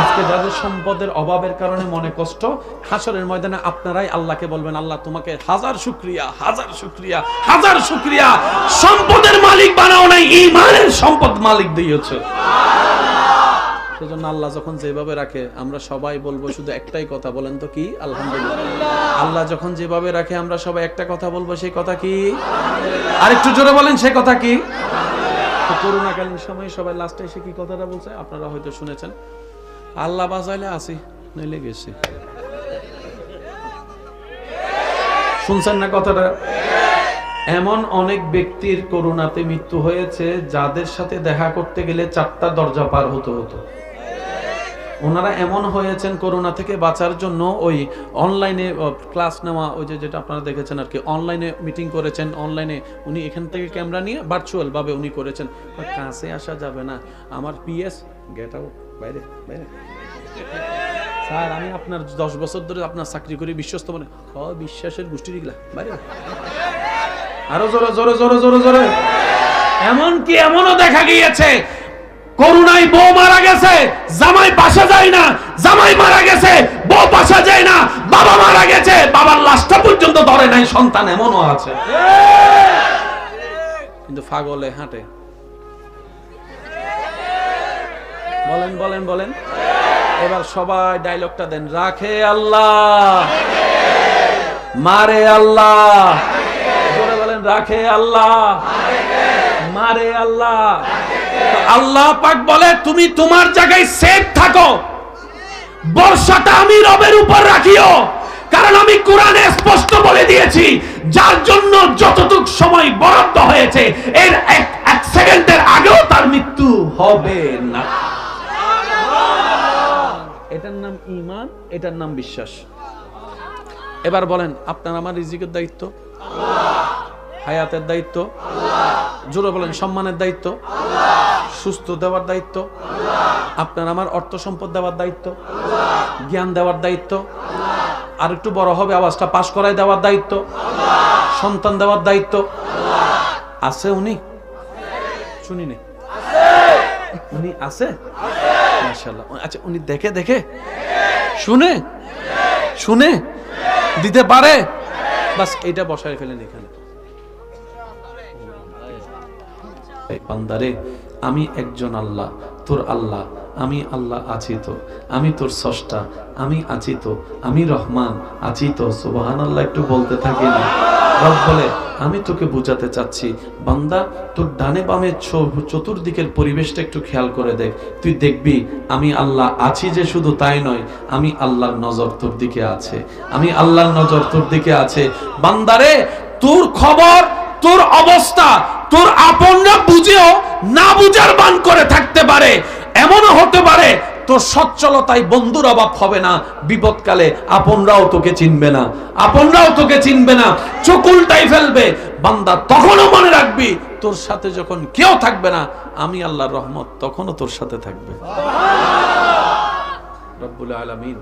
আজকে যাদের সম্পদের অভাবের কারণে মনে কষ্ট, হাসরের ময়দানে আপনারাই আল্লাহকে বলবেন, আল্লাহ তোমাকে হাজার শুকরিয়া, হাজার শুকরিয়া, হাজার শুকরিয়া, সম্পদের মালিক বানাও নাই, ঈমানের সম্পদ মালিক দিয়েছো। সেজন্য আল্লাহ যখন যেভাবে রাখে আমরা সবাই বলবো শুধু একটাই কথা, বলেন তো কি? আলহামদুলিল্লাহ। আল্লাহ যখন যেভাবে রাখে আমরা সবাই একটা কথা বলবো, সেই কথা কি? আরেকটু জোরে বলেন, সেই কথা কি? করোনাকালীন সময়ে সবাই লাস্টে এসে কি কথাটা বলছে আপনারা হয়তো শুনেছেন, আল্লাহ বাঁচাইলে আসি নইলে গেছি। শুনছেন না কথাটা? এমন অনেক ব্যক্তির করোনাতে মৃত্যু হয়েছে যাদের সাথে দেখা করতে গেলে 4টা দরজা পার হতে হতো। ওনারা এমন হয়েছেন করোনা থেকে বাঁচার জন্য ওই অনলাইনে ক্লাস নেওয়া, ওই যেটা আপনারা দেখেছেন আর কি, অনলাইনে মিটিং করেছেন, অনলাইনে উনি এখান থেকে ক্যামেরা নিয়ে ভার্চুয়াল ভাবে উনি করেছেন। কাছে আসা যাবে না, আমার পিএস গেট আউট, বাইরে বাইরে। স্যার আমি আপনার 10 বছর ধরে আপনার চাকরি করি, বিশ্বস্ত মানে বিশ্বাসের গোষ্ঠী দিলা বাইরে। আরো জোরে জোরে জোরে জোরে জোরে। এমনকি এমনও দেখা গিয়েছে করোনায় বউ মারা গেছে, জামাই বাসা যায় না, জামাই মারা গেছে, বউ বাসা যায় না, বাবা মারা গেছে, বাবার লাশটা পর্যন্ত ধরে নাই সন্তান, এমনও আছে। কিন্তু পাগলে হাঁটে। বলেন বলেন বলেন। এবার সবাই ডায়লগটা দেন, রাখে আল্লাহ, মারে আল্লাহ। জোরে বলেন, রাখে আল্লাহ, মারে আল্লাহ। আল্লাহ পাক বলে তুমি তোমার জায়গায় সেফ থাকো, বর্ষাটা আমি রবের উপর রাখিও, কারণ আমি কোরআনে স্পষ্ট বলে দিয়েছি যার জন্য যতটুক সময় বরাদ্দ হয়েছে এর এক সেকেন্ডের আগেও তার মৃত্যু হবে না। এটার নাম ঈমান, এটার নাম বিশ্বাস। এবার বলেন আপনার আমার রিজিকের দায়িত্ব আল্লাহ। হায়াতের দায়িত্ব জোরে বলেন, সম্মানের দায়িত্ব, সুস্থ দেওয়ার দায়িত্ব, আপনার আমার অর্থ সম্পদ দেওয়ার দায়িত্ব, জ্ঞান দেওয়ার দায়িত্ব, আর একটু বড় হবে আওয়াজটা পাস করায় দেওয়ার দায়িত্ব, সন্তান দেওয়ার দায়িত্ব আছে। উনি শুনি নেই, উনি আছে মাশাআল্লাহ। আচ্ছা, উনি দেখে দেখে শুনে শুনে দিতে পারে, বাস এইটা বসায় ফেলেন এখানে। বান্দারে, আমি একজন আল্লাহ, তোর আল্লাহ, আমি আল্লাহ আছি তো, আমি তোর স্রষ্টা, আমি আছি তো, আমি রহমান আছি তো। সুবহানাল্লাহ একটু বলতে থাকি না? রব বলে, আমি তোকে বুঝাতে চাচ্ছি বান্দা, তোর ডানে বামে চতুর্দিকের পরিবেশটা একটু খেয়াল করে দেখ, তুই দেখবি আমি আল্লাহ আছি যে শুধু তাই নয়, আমি আল্লাহর নজর তোর দিকে আছে, আমি আল্লাহর নজর তোর দিকে আছে। বান্দারে, তোর খবর, তোর অবস্থা তোর আপনরা বুঝেও না বুঝার বান করে থাকতে পারে। এমনও হতে পারে তোর সচ্ছলতায় বন্ধুর অভাব হবে না, বিপদকালে আপনরাও তোকে চিনবে না, আপনরাও তোকে চিনবে না, চোখ উল্টাই ফেলবে। বান্দা, তখনও মনে রাখবি তোর সাথে যখন কেউ থাকবে না, আমি আল্লাহর রহমত তখনও তোর সাথে থাকবে। রব্বুল আলামিন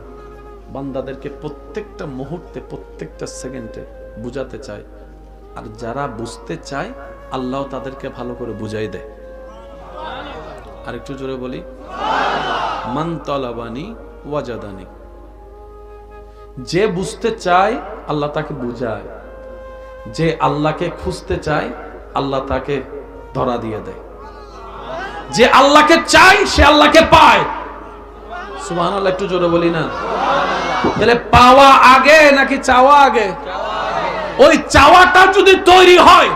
বান্দাদেরকে প্রত্যেকটা মুহূর্তে, প্রত্যেকটা সেকেন্ডে বুঝাতে চায়, আর যারা বুঝতে চায় আল্লাহ তাদেরকে ভালো করে বুঝাই দেয়। আর একটু জোরে বলি, মান তালাবানি ওয়াজাদানি। যে বুঝতে চায় আল্লাহ তাকে বুঝায়, যে আল্লাহকে খুঁজতে চায় আল্লাহ তাকে ধরা দিয়ে দেয়, যে আল্লাহকে চায় সে আল্লাহকে পায়। সুবহানাল্লাহ একটু জোরে বলি না? তাহলে পাওয়া আগে নাকি চাওয়া আগে? ওই চাওয়াটা যদি তৈরি হয়,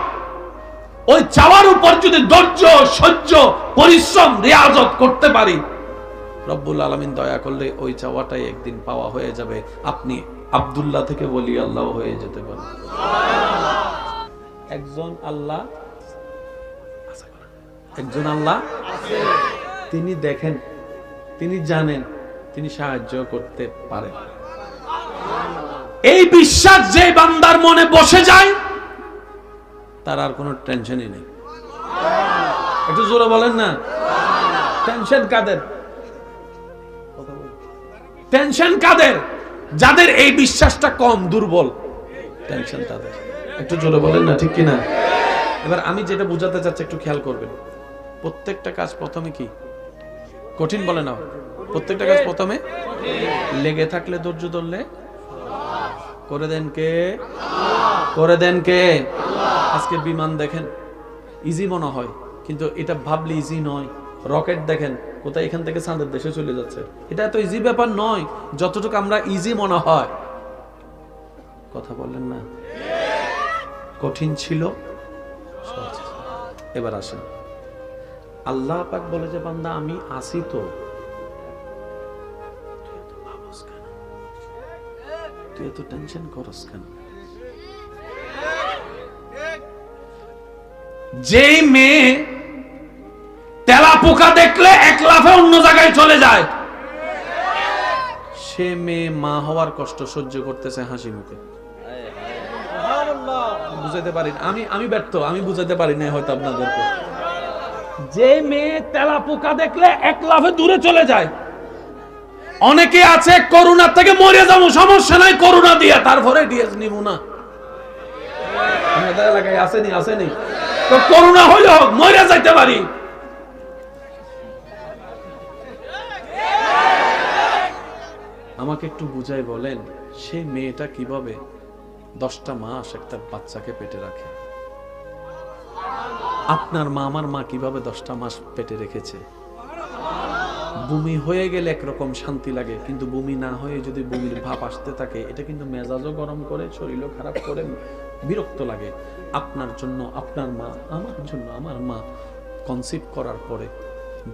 ওই চাওয়ার উপর যদি ধৈর্য, সহ্য, পরিশ্রম, রিয়াজত করতে পারি, রব্বুল আলামিন দয়া করলে ওই চাওয়াটাই একদিন পাওয়া হয়ে যাবে। আপনি আব্দুল্লাহ থেকে বলি আল্লাহ হয়ে যেতে পারেন। একজন আল্লাহ, একজন আল্লাহ তিনি দেখেন, তিনি জানেন, তিনি সাহায্য করতে পারেন। এই বিশ্বাস যে বান্দার মনে বসে যায়, তার আর কোনো টেনশনই নেই। একটু জোরে বলেন না? টেনশন কাদের? টেনশন কাদের? যাদের এই বিশ্বাসটা কম, দুর্বল, টেনশন তাদের। একটু জোরে বলেন না, ঠিক কিনা? এবার আমি যেটা বুঝাতে চাচ্ছি একটু খেয়াল করবেন। প্রত্যেকটা কাজ প্রথমে কি কঠিন বলে না? প্রত্যেকটা কাজ প্রথমে লেগে থাকলে, ধৈর্য ধরলে করে দেন কে? করে দেন কে? আজকে বিমান দেখেন, ইজি মনে হয়, কিন্তু এটা ভাবলে ইজি নয়। রকেট দেখেন, কোথায় এখান থেকে চাঁদের দেশে চলে যাচ্ছে। এটা এত ইজি ব্যাপার নয় যতটুকু আমরা ইজি মনে হয়। কথা বললেন না? কঠিন ছিল, সহজ। এবার আসেন, আল্লাহ পাক বলে যে বান্দা আমি আছি তো, তুই এত টেনশন করস কেন? যেই মেয়ে তেলা পোকা দেখলে এক লাফে অন্য জায়গায় চলে যায়, সে মেয়ে মা হওয়ার কষ্ট সহ্য করতেছে হাসি মুখে। বুঝাতে পারি আমি ব্যর্থ, আমি বুঝাতে পারি না হয়তো আপনাদেরকে। যে মেয়ে তেলা পোকা দেখলে এক লাফে দূরে চলে যায়। অনেকে আছে করোনা থেকে মরে যাবো, সমস্যা নাই করোনা দিয়া, তারপরে ডিএস নিব না। আমাদের এলাকায় আসেনি, আসেনি তো করোনা হইল মরে যাইতে পারি। আমাকে একটু বুঝাই বলেন, সেই মেয়েটা কিভাবে 10টা মাস একটা বাচ্চাকে পেটে রাখে? আপনার মা, আমার মা কিভাবে 10টা মাস পেটে রেখেছে? বমি হয়ে গেলে একরকম শান্তি লাগে, কিন্তু বমি না হয়ে যদি বমির ভাব আসতে থাকে, এটা কিন্তু মেজাজও গরম করে, শরীরও খারাপ করে, বিরক্ত লাগে। আপনার জন্য আপনার মা, আমার জন্য আমার মা কনসিভ করার পরে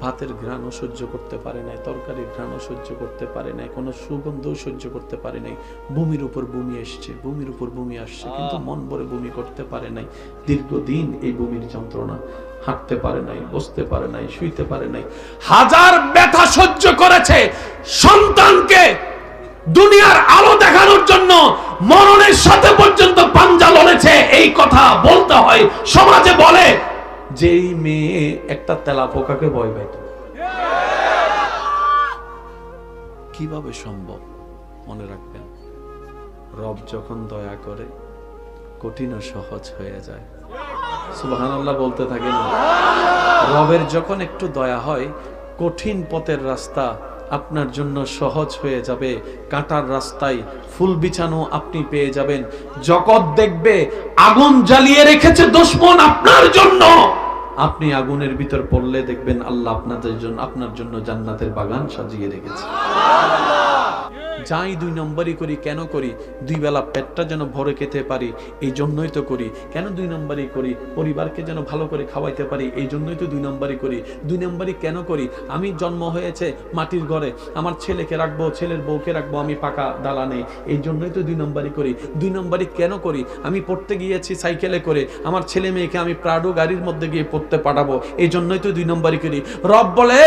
ভাতের ঘ্রাণও সহ্য করতে পারে নাই, তরকারির ঘ্রাণও সহ্য করতে পারে নাই, কোনো সুগন্ধও সহ্য করতে পারে নাই। বমির উপর বমি এসছে, বমির উপর বমি আসছে, কিন্তু মন ভরে বমি করতে পারে নাই। দীর্ঘদিন এই বমির যন্ত্রণা, হাঁটতে পারে নাই, বসতে পারে নাই, শুইতে পারে নাই, হাজার ব্যথা সহ্য করেছে। সন্তানকে দুনিয়ার আলো দেখানোর জন্য মরণের সাথে পর্যন্ত পাঞ্জা লড়েছে, এই কথা বলতে হয়। সমাজে বলে যেই মেয়ে একটা তেলাপোকাকে ভয় পাইত, কিভাবে সম্ভব? মনে রাখবেন, রব যখন দয়া করে কঠিন ও সহজ হয়ে যায়। সুবহানাল্লাহ বলতে থাকেন। রবের যখন একটু দয়া হয়, কঠিন পথের রাস্তা আপনার জন্য সহজ হয়ে যাবে। কাঁটার রাস্তায় ফুল বিছানো আপনি পেয়ে যাবেন। জগৎ দেখবে আগুন জ্বালিয়ে রেখেছে দুশমন আপনার জন্য, আপনি আগুনের ভিতর পড়লে দেখবেন আল্লাহ আপনার জন্য জান্নাতের বাগান সাজিয়ে রেখেছে। যাই 2 নম্বরই করি, কেন করি? 2 বেলা পেটটা যেন ভরে খেতে পারি, এই জন্যই তো করি। কেন 2 নম্বরই করি? পরিবারকে যেন ভালো করে খাওয়াইতে পারি, এই জন্যই তো 2 নম্বরই করি। 2 নম্বরই কেন করি? আমি জন্ম হয়েছে মাটির ঘরে, আমার ছেলেকে রাখবো, ছেলের বউকে রাখবো আমি পাকা দালানে, এই জন্যই তো 2 নম্বরই করি। 2 নম্বরই কেন করি? আমি পড়তে গিয়েছি সাইকেলে করে, আমার ছেলে মেয়েকে আমি প্রাডো গাড়ির মধ্যে গিয়ে পড়তে পাঠাবো, এই জন্যই তো 2 নম্বরই করি। রব বলে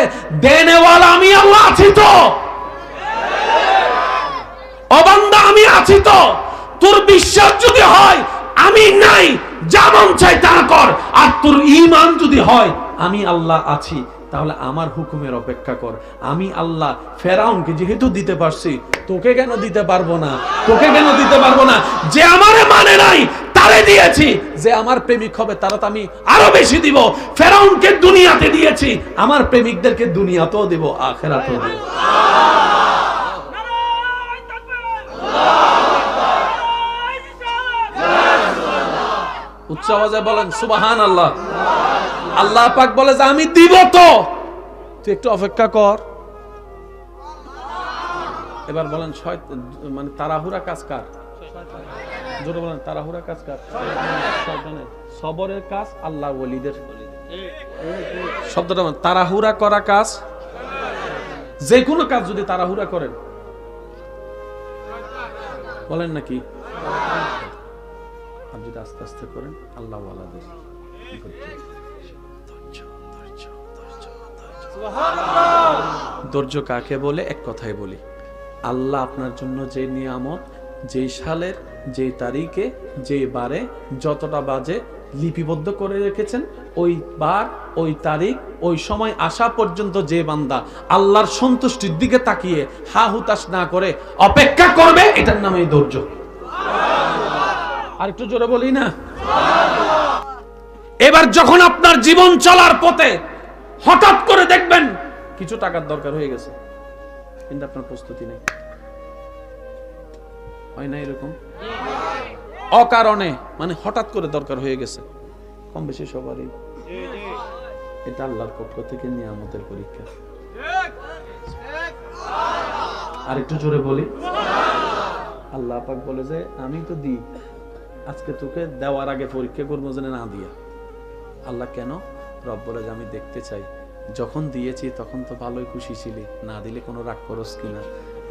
দেনেওয়ালা আমি আল্লাহ আছি তো, ও বান্দা আমি আছি তো। তোর বিশ্বাস যদি হয় আমি নাই, যা মন চাই তা কর, আর তোর ঈমান যদি হয় আমি আল্লাহ আছি, তাহলে আমার হুকুমের অপেক্ষা কর। আমি আল্লাহ ফেরাউনকে যেহেতু দিতে পারছি, তোকে কেন দিতে পারবো না? তোকে কেন দিতে পারবো না? যে আমারে মানে নাই তারে দিয়েছি, যে আমার প্রেমিক হবে তারা তো আমি আরো বেশি দিব। ফেরাউনকে দুনিয়াতে দিয়েছি, আমার প্রেমিকদেরকে দুনিয়াতেও দেব, আখিরাতেও দেব। উচ্চ আওয়াজে বলেন সুবহানাল্লাহ। আল্লাহ পাক বলে যে আমি দিব তো, তুই একটু অপেক্ষা কর। এবার বলেন মানে তাড়াহুড়া কাজ কার? জোরে বলেন তাড়াহুড়া কাজ কার? শয়তানের। সবরের কাজ আল্লাহ ওয়ালিদের। শব্দটা তাড়াহুড়া করা কাজ, যে কোনো কাজ যদি তাড়াহুড়া করেন, বলেন নাকি, আর যদি আস্তে আস্তে করেন আল্লাহ ওয়ালাদের। ধৈর্য কাকে বলে? এক কথাই বলি, আল্লাহ আপনার জন্য যে নিয়ামত, যেই সালের যে তারিখে যে বারে যতটা বাজে লিপিবদ্ধ করে রেখেছেন, ওই বার ওই তারিখ ওই সময় আসা পর্যন্ত যে বান্দা আল্লাহর সন্তুষ্টির দিকে তাকিয়ে হা হুতাশ না করে অপেক্ষা করবে, এটার নামই ধৈর্য। আর একটু জোরে বলি না? এবার যখন আপনার জীবন চলার পথে হঠাৎ করে দেখবেন কিছু টাকার দরকার হয়ে গেছে, কিন্তু আপনার প্রস্তুতি নেই, হয় না এরকম? অকারণে, মানে হঠাৎ করে দরকার হয়ে গেছে, কম বেশি সবারই। এটা আল্লাহর পক্ষ থেকে নিয়ামতের পরীক্ষা। আর একটু জোরে বলি, আল্লাহ পাক বলে যে আমি তো দিই, আজকে তোকে দেওয়ার আগে পরীক্ষা করবো যেন না দিয়া। আল্লাহ কেন? রব বলে যে আমি দেখতে চাই যখন দিয়েছি তখন তো ভালোই খুশি ছিলি, না দিলে কোনো রাগ করস কিনা,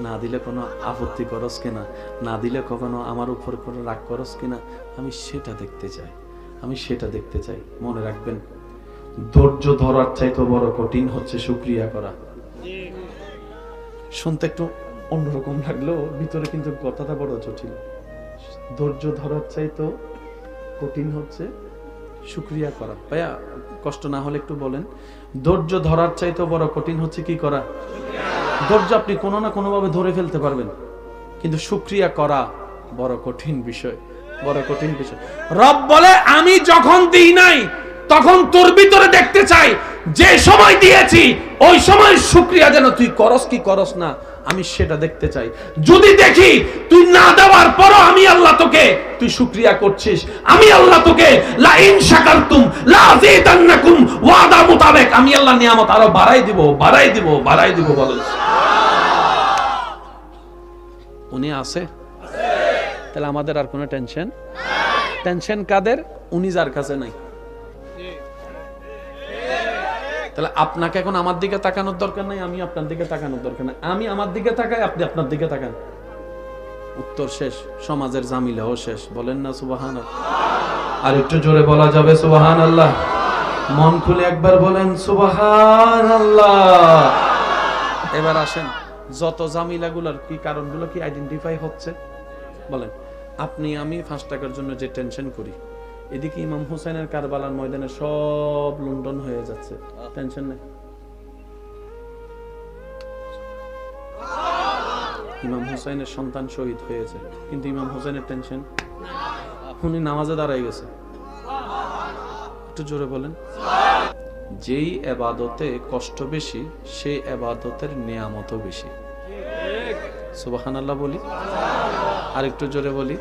না দিলে কোনো আপত্তি করস কিনা, না দিলে কখনো আমার উপর কোনো রাগ করস কিনা, আমি সেটা দেখতে চাই, আমি সেটা দেখতে চাই। মনে রাখবেন, ধৈর্য ধরার চাইতে বড় কঠিন হচ্ছে শুকরিয়া করা। শুনতে একটু অন্যরকম লাগলেও ভিতরে কিন্তু কথাটা বড় জটিল। ধৈর্য ধরার চাইতে কঠিন হচ্ছে শুকরিয়া করা। ভাইয়া কষ্ট না হলে একটু বলেন, ধৈর্য ধরার চাইতে বড় কঠিন হচ্ছে কি করা? ধৈর্য আপনি কোনো না কোনো ভাবে ধরে ফেলতে পারবেন, কিন্তু শুকরিয়া করা বড় কঠিন বিষয়, বড় কঠিন বিষয়। রব বলে আমি যখন দিই নাই তখন তোর ভিতরে দেখতে চাই, যে সময় দিয়েছি ওই সময় শুকরিয়া যেন তুই করস কি করস না, আমি সেটা দেখতে চাই। যদি দেখি তুই না দেওয়ার পরও আমি আল্লাহ তোকে, তুই শুকরিয়া করছিস, আমি আল্লাহ তোকে লা ইন শাকারতুম লা আযীদান্নাকুম ওয়াদা মোতাবেক আমি আল্লাহ নিয়ামত আরো বাড়াই দিব, বাড়াই দিব, বাড়াই দিব। বলেন উনি আছে, তাহলে আমাদের আর কোনো টেনশন? টেনশন কাদের? উনি যার কাছে নাই। তাহলে আপনাকে এখন আমার দিকে তাকানোর দরকার নাই, আমি আপনার দিকে তাকানোর দরকার নাই। আমি আমার দিকে তাকাই, আপনি আপনার দিকে তাকান, উত্তর শেষ, সমাজের জামিলাও শেষ। বলেন না সুবহানাল্লাহ? আর একটু জোরে বলা যাবে সুবহানাল্লাহ? মন খুলে একবার বলেন সুবহানাল্লাহ। এবার আসেন, যত জামিলাগুলোর কি কারণগুলো কি আইডেন্টিফাই হচ্ছে বলেন? আপনি আমি 5 টাকার জন্য যে টেনশন করি, এদিকে ইমাম হুসাইনের কারবালার ময়দানে সব লুণ্ঠন হয়ে যাচ্ছে, টেনশন নেই। ইমাম হুসাইনের সন্তান শহীদ হয়েছে, কিন্তু ইমাম হুসাইনের টেনশন, উনি নামাজে দাঁড়ায় গেছে। একটু জোরে বলেন। যেই এবাদতে কষ্ট বেশি, সেই এবাদতের নিয়ামতও বেশি। সুবহানাল্লাহ বলি, আর একটু জোরে বলি।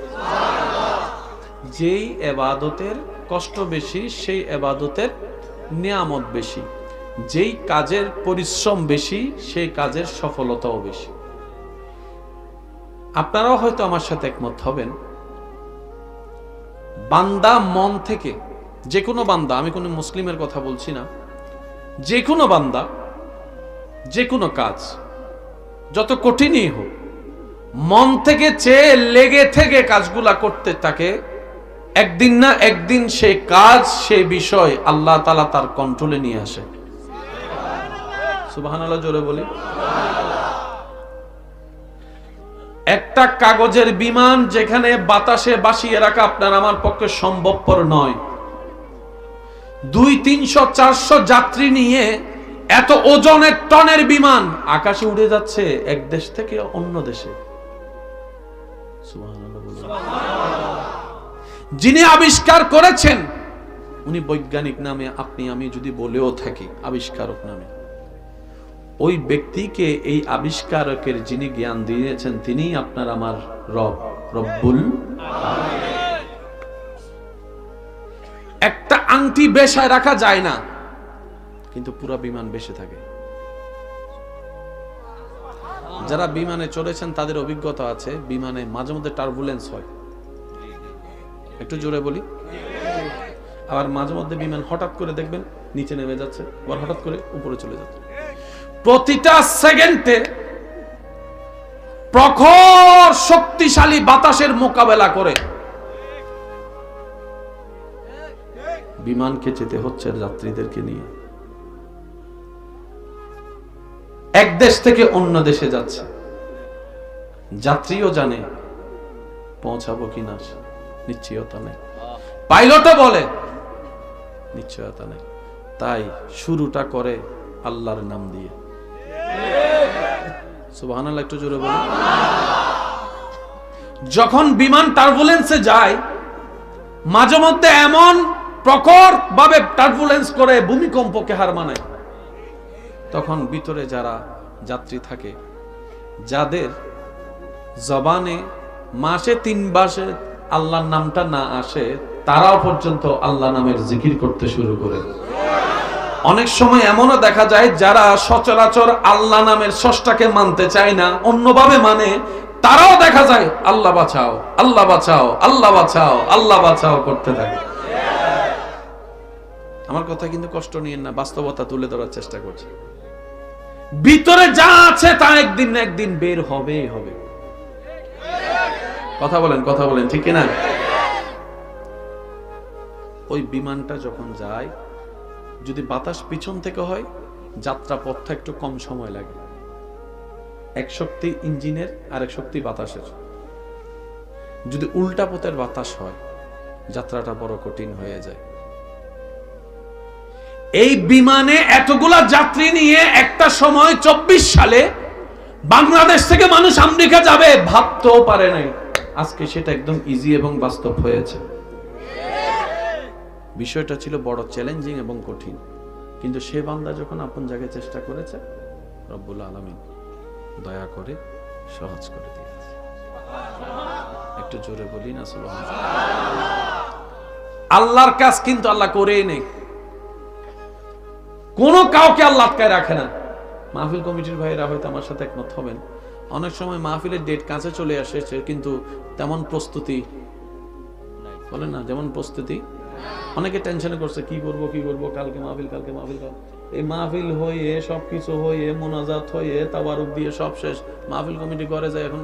যেই এবাদতের কষ্ট বেশি, সেই এবাদতের নিয়ামত বেশি। যেই কাজের পরিশ্রম বেশি, সেই কাজের সফলতাও বেশি। আপনারাও হয়তো আমার সাথে একমত হবেন, বান্দা মন থেকে, যে কোনো বান্দা, আমি কোনো মুসলিমের কথা বলছি না, যে কোনো বান্দা যে কোনো কাজ যত কঠিনই হোক, মন থেকে চেয়ে লেগে থেকে কাজগুলা করতে থাকে, একদিন না একদিন সেই কাজ, সেই বিষয় আল্লাহ তাআলা তার কন্ট্রোলে নিয়ে আসে। সুবহানাল্লাহ জোরে বলি। একটা কাগজের বিমান যেখানে বাতাসে ভাসিয়ে রাখা আপনার আমার পক্ষে সম্ভবপর নয়, 200, 300, 400 যাত্রী নিয়ে এত ওজনের টনের বিমান আকাশে উড়ে যাচ্ছে এক দেশ থেকে অন্য দেশে। সুবহানাল্লাহ বলুন। যিনি আবিষ্কার করেছেন উনি বৈজ্ঞানিক নামে আপনি আমি যদি বলেও থাকি, আবিষ্কারক নামে, ওই ব্যক্তিকে এই আবিষ্কারকের যিনি জ্ঞান দিয়েছেন তিনিই আপনার আমার রব, রব্বুল আলামিন। একটা আংটি বেশায় রাখা যায় না, কিন্তু পুরো বিমান বেশে থাকে। যারা বিমানে চড়েছেন তাদের অভিজ্ঞতা আছে, বিমানে মাঝে মধ্যে টার্বুলেন্স হয়, একটু জোরে বলি। আবার মাঝে মধ্যে বিমান হঠাৎ করে দেখবেন নিচে নেমে যাচ্ছে, আবার হঠাৎ করে উপরে চলে যাচ্ছে। প্রতিটা সেকেন্ডে প্রখর শক্তিশালী বাতাসের মোকাবেলা করে বিমানকে যেতে হচ্ছে যাত্রীদেরকে নিয়ে। এক দেশ থেকে অন্য দেশে যাচ্ছে, যাত্রীও জানে পৌঁছাবো কিনা নিশ্চয়তা নেই, পাইলটও বলে নিশ্চয়তা নেই। তাই শুরুটা করে আল্লাহর নাম দিয়ে। সুবহানাল্লাহ একটু জোরে বলুন। যখন বিমান টার্বুলেন্সে যায়, মাঝে মধ্যে এমন প্রখর ভাবে টার্বুলেন্স করে ভূমিকম্পকে হার মানায়, তখন ভিতরে যারা যাত্রী থাকে, যাদের জবানে মাসে 3 বার আল্লাহর নামটা না আসে, তারাও পর্যন্ত আল্লাহ নামের জিকির করতে শুরু করে। অনেক সময় এমনও দেখা যায় যারা সচরাচর আল্লাহ নামের স্রষ্টাকে মানতে চায় না, অন্যভাবে মানে, তারাও দেখা যায় আল্লাহ বাঁচাও, আল্লাহ বাঁচাও, আল্লাহ বাঁচাও, আল্লাহ বাঁচাও করতে থাকে। আমার কথা কিন্তু কষ্ট নিয়েন না, বাস্তবতা তুলে ধরার চেষ্টা করছি। ভিতরে যা আছে তা একদিন না একদিন বের হবেই হবে। কথা বলেন, কথা বলেন, ঠিক কিনা? ওই বিমানটা যখন যায়, যদি বাতাস পিছন থেকে হয়, যাত্রা পথটা একটু কম সময় লাগে। এক শক্তি ইঞ্জিনের আর এক শক্তি বাতাসের। যদি উল্টা পথের বাতাস হয়, যাত্রাটা বড় কঠিন হয়ে যায়। এই বিমানে এতগুলা যাত্রী নিয়ে একটা সময় 24 সালে বাংলাদেশ থেকে মানুষ আমেরিকা যাবে ভাবতেও পারে নাই। আজকে সেটা একদম ইজি এবং বাস্তব হয়েছে। বিষয়টা ছিল বড় চ্যালেঞ্জিং এবং কঠিন, কিন্তু সে বান্দা যখন আপন জায়গায় চেষ্টা করেছে, রব্বুল আলামিন দয়া করে সহজ করে দিয়েছে। একটু জোরে বলি না সুবহানাল্লাহ। আল্লাহর কাজ কিন্তু আল্লাহ করেই নেই, কোন কাউকে আল্লাহ আটকায় রাখে না। মাহফিল কমিটির ভাইরা হয়তো আমার সাথে একমত হবেন, অনেক সময় মাহফিলের ডেট কাছে চলে আসে, কিন্তু তেমন প্রস্তুতি বলেন না, যেমন প্রস্তুতি, অনেকে টেনশনে করছে কি করব কি করব, কালকে মাহফিল, কালকে মাহফিল। এই মাহফিল হয়ে সবকিছু হয়ে মোনাজাত হয়ে তাবারুক দিয়ে সব শেষ, মাহফিল কমিটি করে যায়। এখন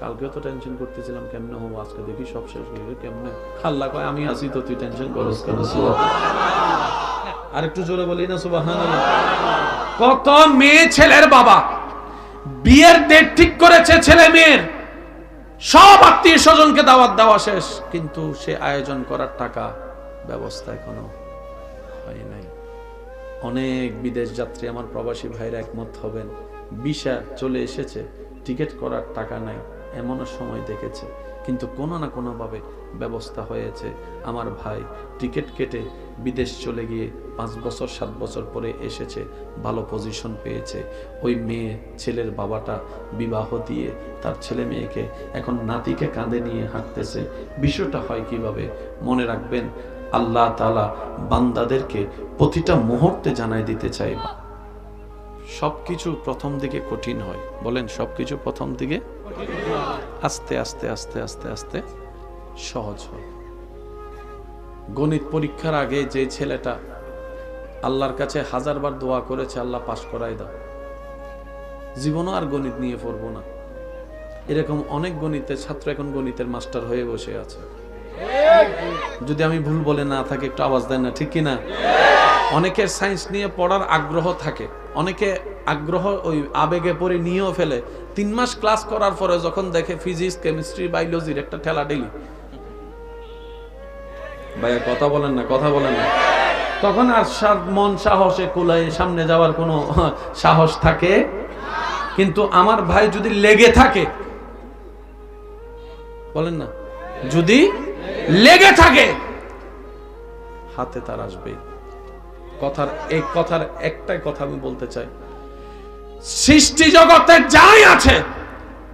কালকেও তো টেনশন করতেছিলাম কেমনে হবো, আজকে দেখি সব শেষ হয়ে গেল কেমনে। আল্লাহ কয় আমি আছি তো, তুই টেনশন করস কেন? আর একটু জোরে বলি না সুবহানাল্লাহ। কত মেয়ে ছেলের বাবা বিয়ের ডেট ঠিক করেছে ছেলে মেয়ের, সব আত্মীয় স্বজনকে দাওয়াত দেওয়া শেষ, কিন্তু সে আয়োজন করার টাকা ব্যবস্থা এখনো হয় নাই। অনেক বিদেশ যাত্রী আমার প্রবাসী ভাইরা একমত হবেন, ভিসা চলে এসেছে, টিকিট করার টাকা নাই, এমনও সময় দেখেছে, কিন্তু কোনো না কোনোভাবে ব্যবস্থা হয়েছে। আমার ভাই টিকিট কেটে বিদেশ চলে গিয়ে 5 বছর 7 বছর পরে এসেছে, ভালো পজিশন পেয়েছে। ওই মেয়ে ছেলের বাবাটা বিবাহ দিয়ে তার ছেলে মেয়েকে এখন নাতিকে কাঁধে নিয়ে হাঁটতেছে। বিষয়টা হয় কিভাবে? মনে রাখবেন, আল্লাহ তাআলা বান্দাদেরকে প্রতিটা মুহূর্তে জানাই দিতে চাই, সবকিছু প্রথম দিকে কঠিন হয়। বলেন, সবকিছু প্রথম দিকে আস্তে আস্তে আস্তে আস্তে আস্তে সহজ হয়। গণিত পরীক্ষার আগে যে ছেলেটা আল্লাহর কাছে 1000 বার দোয়া করেছে, আল্লাহ পাস করাই দাও, জীবনও আর গণিত নিয়ে পড়বো না, এরকম অনেক গণিতের ছাত্র এখন গণিতের মাস্টার হয়ে বসে আছে। যদি আমি ভুল বলে না থাকি একটু আওয়াজ দেন না, ঠিক কিনা? অনেকের সায়েন্স নিয়ে পড়ার আগ্রহ থাকে, অনেকে আগ্রহ ওই আবেগে পড়ে নিয়েও ফেলে। 3 মাস ক্লাস করার পরে যখন দেখে ফিজিক্স, কেমিস্ট্রি, বায়োলজির একটা ঠেলা ঠেলি, ভাইয়া কথা বলেন না, কথা বলেন না, তখন আর মন সাহসে কুলায় সামনে যাওয়ার কোনো সাহস থাকে। কিন্তু আমার ভাই যদি লেগে থাকে, বলেন না, যদি লেগে থাকে হাতে তার আসবে। কথার একটাই কথা আমি বলতে চাই, সৃষ্টি জগতে যাই আছে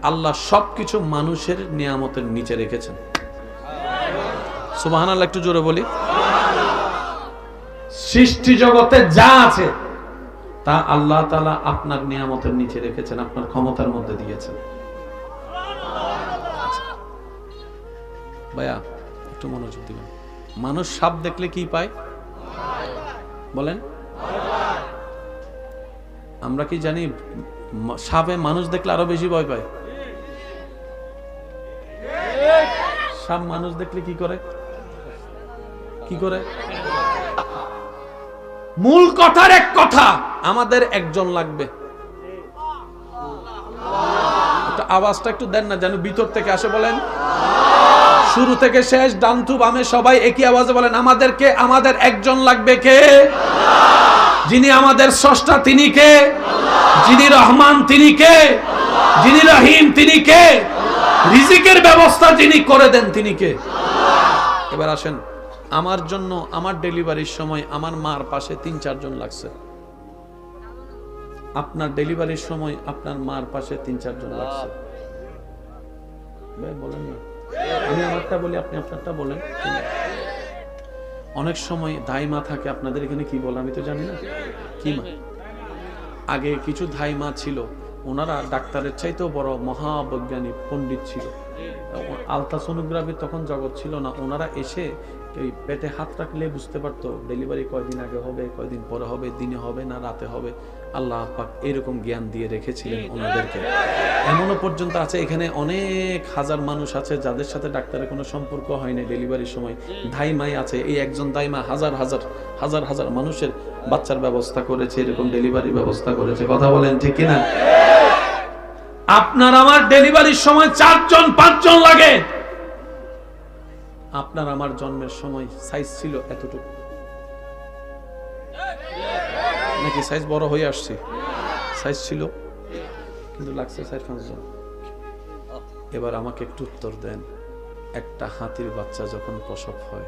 আল্লাহ সবকিছু মানুষের নিয়ামতের নিচে রেখেছেন। সুবহানাল্লাহ, একটু জোরে বলি। সৃষ্টি জগতে যা আছে তা আল্লাহ তাআলা আপনার নিয়ামতের নিচে রেখেছেন, আপনার ক্ষমতার মধ্যে দিয়েছেন। ভাইয়া একটু মনোযোগ দিবেন। মানুষ সাপ দেখলে কি পায়? বলেন, আমরা কি জানি সাপে মানুষ দেখলে আরো বেশি ভয় পায়? সাপ মানুষ দেখলে কি করে? কি করে? মূল কথার এক কথা, আমাদের একজন লাগবে। আওয়াজটা একটু দেন না, যেন ভিতর থেকে আসে। বলেন, শুরু থেকে শেষ ডানথু বামে সবাই একই আওয়াজে বলেন, আমাদের একজন লাগবে। কে? যিনি আমাদের স্রষ্টা তিনি কে? যিনি রহমান তিনি কে? যিনি রহিম তিনি কে? রিজিকের ব্যবস্থা যিনি করে দেন তিনি কে? এবার আসেন, আমার জন্য আমার ডেলিভারির সময় আমার মার পাশে 3-4 জন লাগছে। আপনার ডেলিভারির সময় আপনার মার পাশে 3-4 জন লাগছে। বলেন না, আমি আমারটা বলি, আপনি আপনারটা বলেন। অনেক সময় দাইমা থাকে, আপনাদের এখানে কি বলে আমি তো জানি না, কি মা? আগে কিছু ধাইমা ছিল, ওনারা ডাক্তারের চাইতেও বড় মহাবৈজ্ঞানিক পণ্ডিত ছিল। আলট্রাসোনোগ্রাফি তখন জগৎ ছিল না, ওনারা এসে এই পেটে হাত রাখলে বুঝতে পারতো ডেলিভারি কয়দিন আগে হবে, কয়দিন পরে হবে, দিনে হবে না রাতে হবে। আল্লাহ পাক এরকম জ্ঞান দিয়ে রেখেছিলেন ওনাদেরকে। এমনও পর্যন্ত আছে এখানে অনেক হাজার মানুষ আছে যাদের সাথে ডাক্তারের কোনো সম্পর্ক হয়নি ডেলিভারির সময়, ধাইমাই আছে। এই একজন ধাইমা হাজার হাজার মানুষের বাচ্চার ব্যবস্থা করেছে, এরকম ডেলিভারি ব্যবস্থা করেছে। কথা বলেন ঠিক কিনা? আপনার আমার ডেলিভারির সময় 4 জন 5 জন লাগে। আপনার আমার জন্মের সময় সাইজ ছিল এতটুকু, নাকি সাইজ বড় হয়ে আসছে? সাইজ ছিল, কিন্তু লাগছে 4-5 জন। এবার আমাকে একটু উত্তর দেন, একটা হাতির বাচ্চা যখন প্রসব হয়,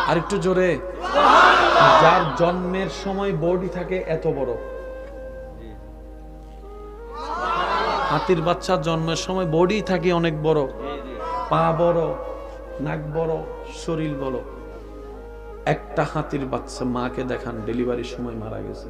আর একটু জোরে, যার জন্মের সময় বডি থাকে এত বড়, হাতির বাচ্চা জন্মের সময় বডি থাকে অনেক বড়, পা বড়, নাক বড়, শরীর বড়। একটা হাতির বাচ্চা মাকে দেখান ডেলিভারির সময় মারা গেছে।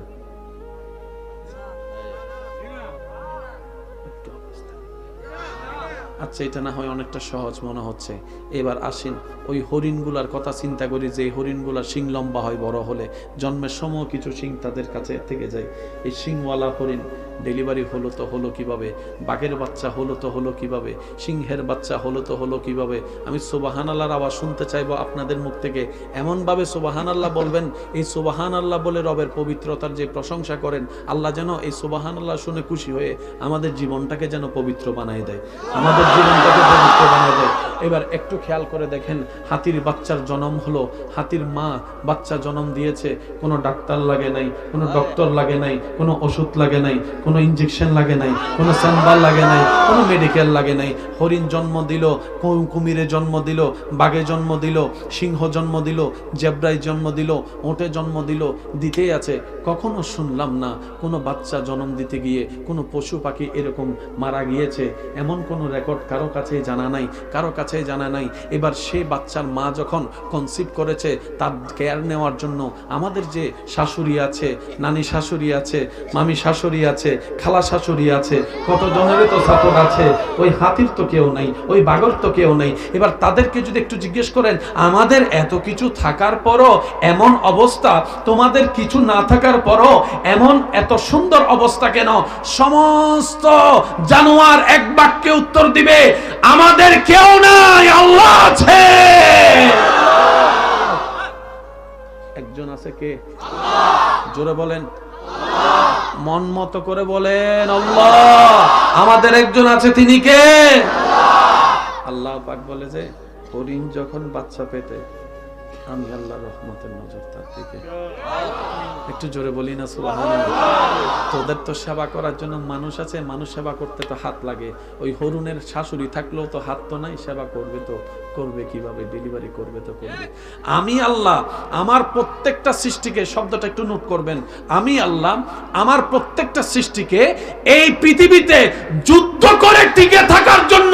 আচ্ছা, এটা না হয় অনেকটা সহজ মনে হচ্ছে। এবার আসেন ওই হরিণগুলার কথা চিন্তা করি, যে হরিণগুলার শিং লম্বা হয়, বড় হলে জন্মের সময় কিছু শিং তাদের কাছে থেকে যায়। এই শিংওয়ালা হরিণ ডেলিভারি হলো তো হলো কিভাবে, বাঘের বাচ্চা হলো তো হলো কিভাবে, সিংহের বাচ্চা হলো তো হলো কিভাবে। আমি সুবহানাল্লাহর আওয়াজ শুনতে চাইবো আপনাদের মুখ থেকে। এমনভাবে সুবহানাল্লাহ বলবেন, এই সুবহানাল্লাহ বলে রবের পবিত্রতার যে প্রশংসা করেন, আল্লাহ যেন এই সুবহানাল্লাহ শুনে খুশি হয়ে আমাদের জীবনটাকে যেন পবিত্র বানায় দেয়, আমাদের জীবনটাকে পবিত্র বানায় দেয়। এবার একটু খেয়াল করে দেখেন, হাতির বাচ্চার জন্ম হলো, হাতির মা বাচ্চা জন্ম দিয়েছে, কোনো ডাক্তার লাগে নাই, কোনো ডক্টর লাগে নাই, কোনো ওষুধ লাগে নাই, কোনো ইঞ্জেকশন লাগে নাই, কোনো চেম্বার লাগে নাই, কোনো মেডিকেল লাগে নাই। হরিণ জন্ম দিল, কুমিরে জন্ম দিল, বাঘে জন্ম দিল, সিংহ জন্ম দিল, জেব্রায় জন্ম দিল, ওটে জন্ম দিল, দিতেই আছে। কখনো শুনলাম না কোনো বাচ্চা জন্ম দিতে গিয়ে কোনো পশু পাখি এরকম মারা গিয়েছে, এমন কোনো রেকর্ড কারো কাছেই জানা নাই, কারো কাছেই জানা নাই। এবার সেই বাচ্চার মা যখন কনসিভ করেছে, তার কেয়ার নেওয়ার জন্য আমাদের যে শাশুড়ি আছে, নানি শাশুড়ি আছে, মামি শাশুড়ি আছে, খালা শাশুড়ি আছে, কত জনেরই তো সাপোর্ট আছে। ওই হাতির তো কেউ নাই, ওই বাঘর তো কেউ নাই। এবার তাদেরকে যদি একটু জিজ্ঞেস করেন, আমাদের এত কিছু থাকার পরও এমন অবস্থা, তোমাদের কিছু না থাকার পরও এমন এত সুন্দর অবস্থা কেন? সমস্ত জানোয়ার এক বাক্যে উত্তর দিবে, আমাদের কেউ নাই, আল্লাহ আছে। একজন আছে কে? জোরে বলেন, মন মতো করে বলেন, আল্লাহ। আমাদের একজন আছে, তিনি কে? আল্লাহ পাক বলে যে হরিণ যখন বাচ্চা পেটে, আমি আল্লাহর রহমতের নজর তার দিকে। একটু জোরে বলি না সুবহানাল্লাহ। তোদের তো সেবা করার জন্য মানুষ আছে, মানুষ সেবা করতে তো হাত লাগে। ওই হরুনের শাশুড়ি থাকলেও তো হাত তো নাই, সেবা করবে তো করবে কিভাবে, ডেলিভারি করবে তো করবে। আমি আল্লাহ আমার প্রত্যেকটা সৃষ্টিকে, শব্দটা একটু নোট করবেন, আমি আল্লাহ আমার প্রত্যেকটা সৃষ্টিকে এই পৃথিবীতে যুদ্ধ করে টিকে থাকার জন্য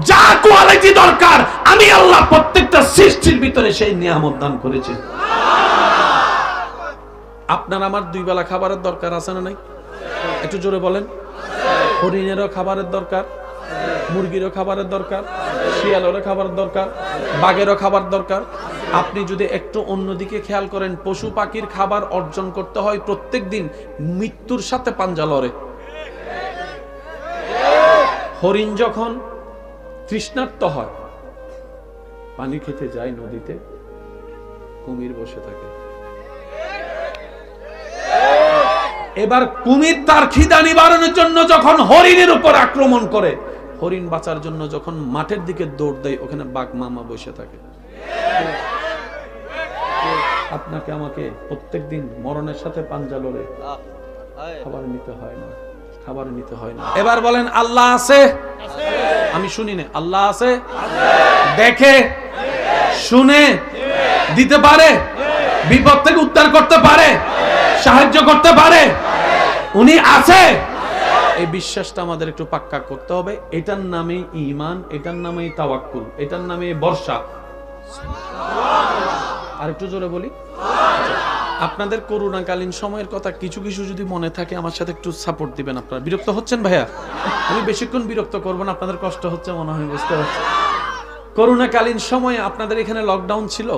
যা কোয়ালিটি দরকার, আমি আল্লাহ প্রত্যেকটা সৃষ্টির ভিতরে সেই নিয়ামত দান করেছি। আপনার আমার দুই বেলা খাবারের দরকার আছে না নাই? একটু জোরে বলেন। হরিণেরও খাবারের দরকার, মুরগিরও খাবারের দরকার, শিয়ালেরও খাবারের দরকার, বাঘেরও খাবার দরকার। আপনি যদি একটু অন্যদিকে খেয়াল করেন, পশু পাখির খাবার অর্জন করতে হয় প্রত্যেক দিন মৃত্যুর সাথে পাঞ্জা লড়ে। হরিণ যখন তৃষ্ণার্ত হয়, পানি খেতে যায় নদীতে, কুমির বসে থাকে। এবার কুমির তার খিদা নিবারণের জন্য যখন হরিণের উপর আক্রমণ করে, হরিণ বাঁচার জন্য যখন মাঠের দিকে দৌড় দেয়, ওখানে বাঘ মামা বসে থাকে। আপনাকে আমাকে প্রত্যেকদিন মরণের সাথে পাঞ্জা লড়ে খাবার নিতে হয় না, খাবার নিতে হয় না। এবার বলেন, আল্লাহ আছে? আমি শুনি না। আল্লাহ আছে? দেখে শুনে দিতে পারে, বিপদ থেকে উদ্ধার করতে পারে, সাহায্য করতে পারে, উনি আছে। এই বিশ্বাসটা আমাদের একটু পাক্কা করতে হবে। এটার নামে ঈমান, এটার নামে তাওয়াক্কুল, এটার নামে ভরসা। আর একটু জোরে বলি। আপনাদের করোনাকালীন সময়ের কথা কিছু কিছু যদি মনে থাকে, আমার সাথে একটু সাপোর্ট দিবেন। আপনারা বিরক্ত হচ্ছেন ভাইয়া? আমি বেশিক্ষণ বিরক্ত করব না, আপনাদের কষ্ট হচ্ছে মনে হয়, বুঝতে পারছি। করোনাকালীন সময়ে আপনাদের এখানে লকডাউন ছিল,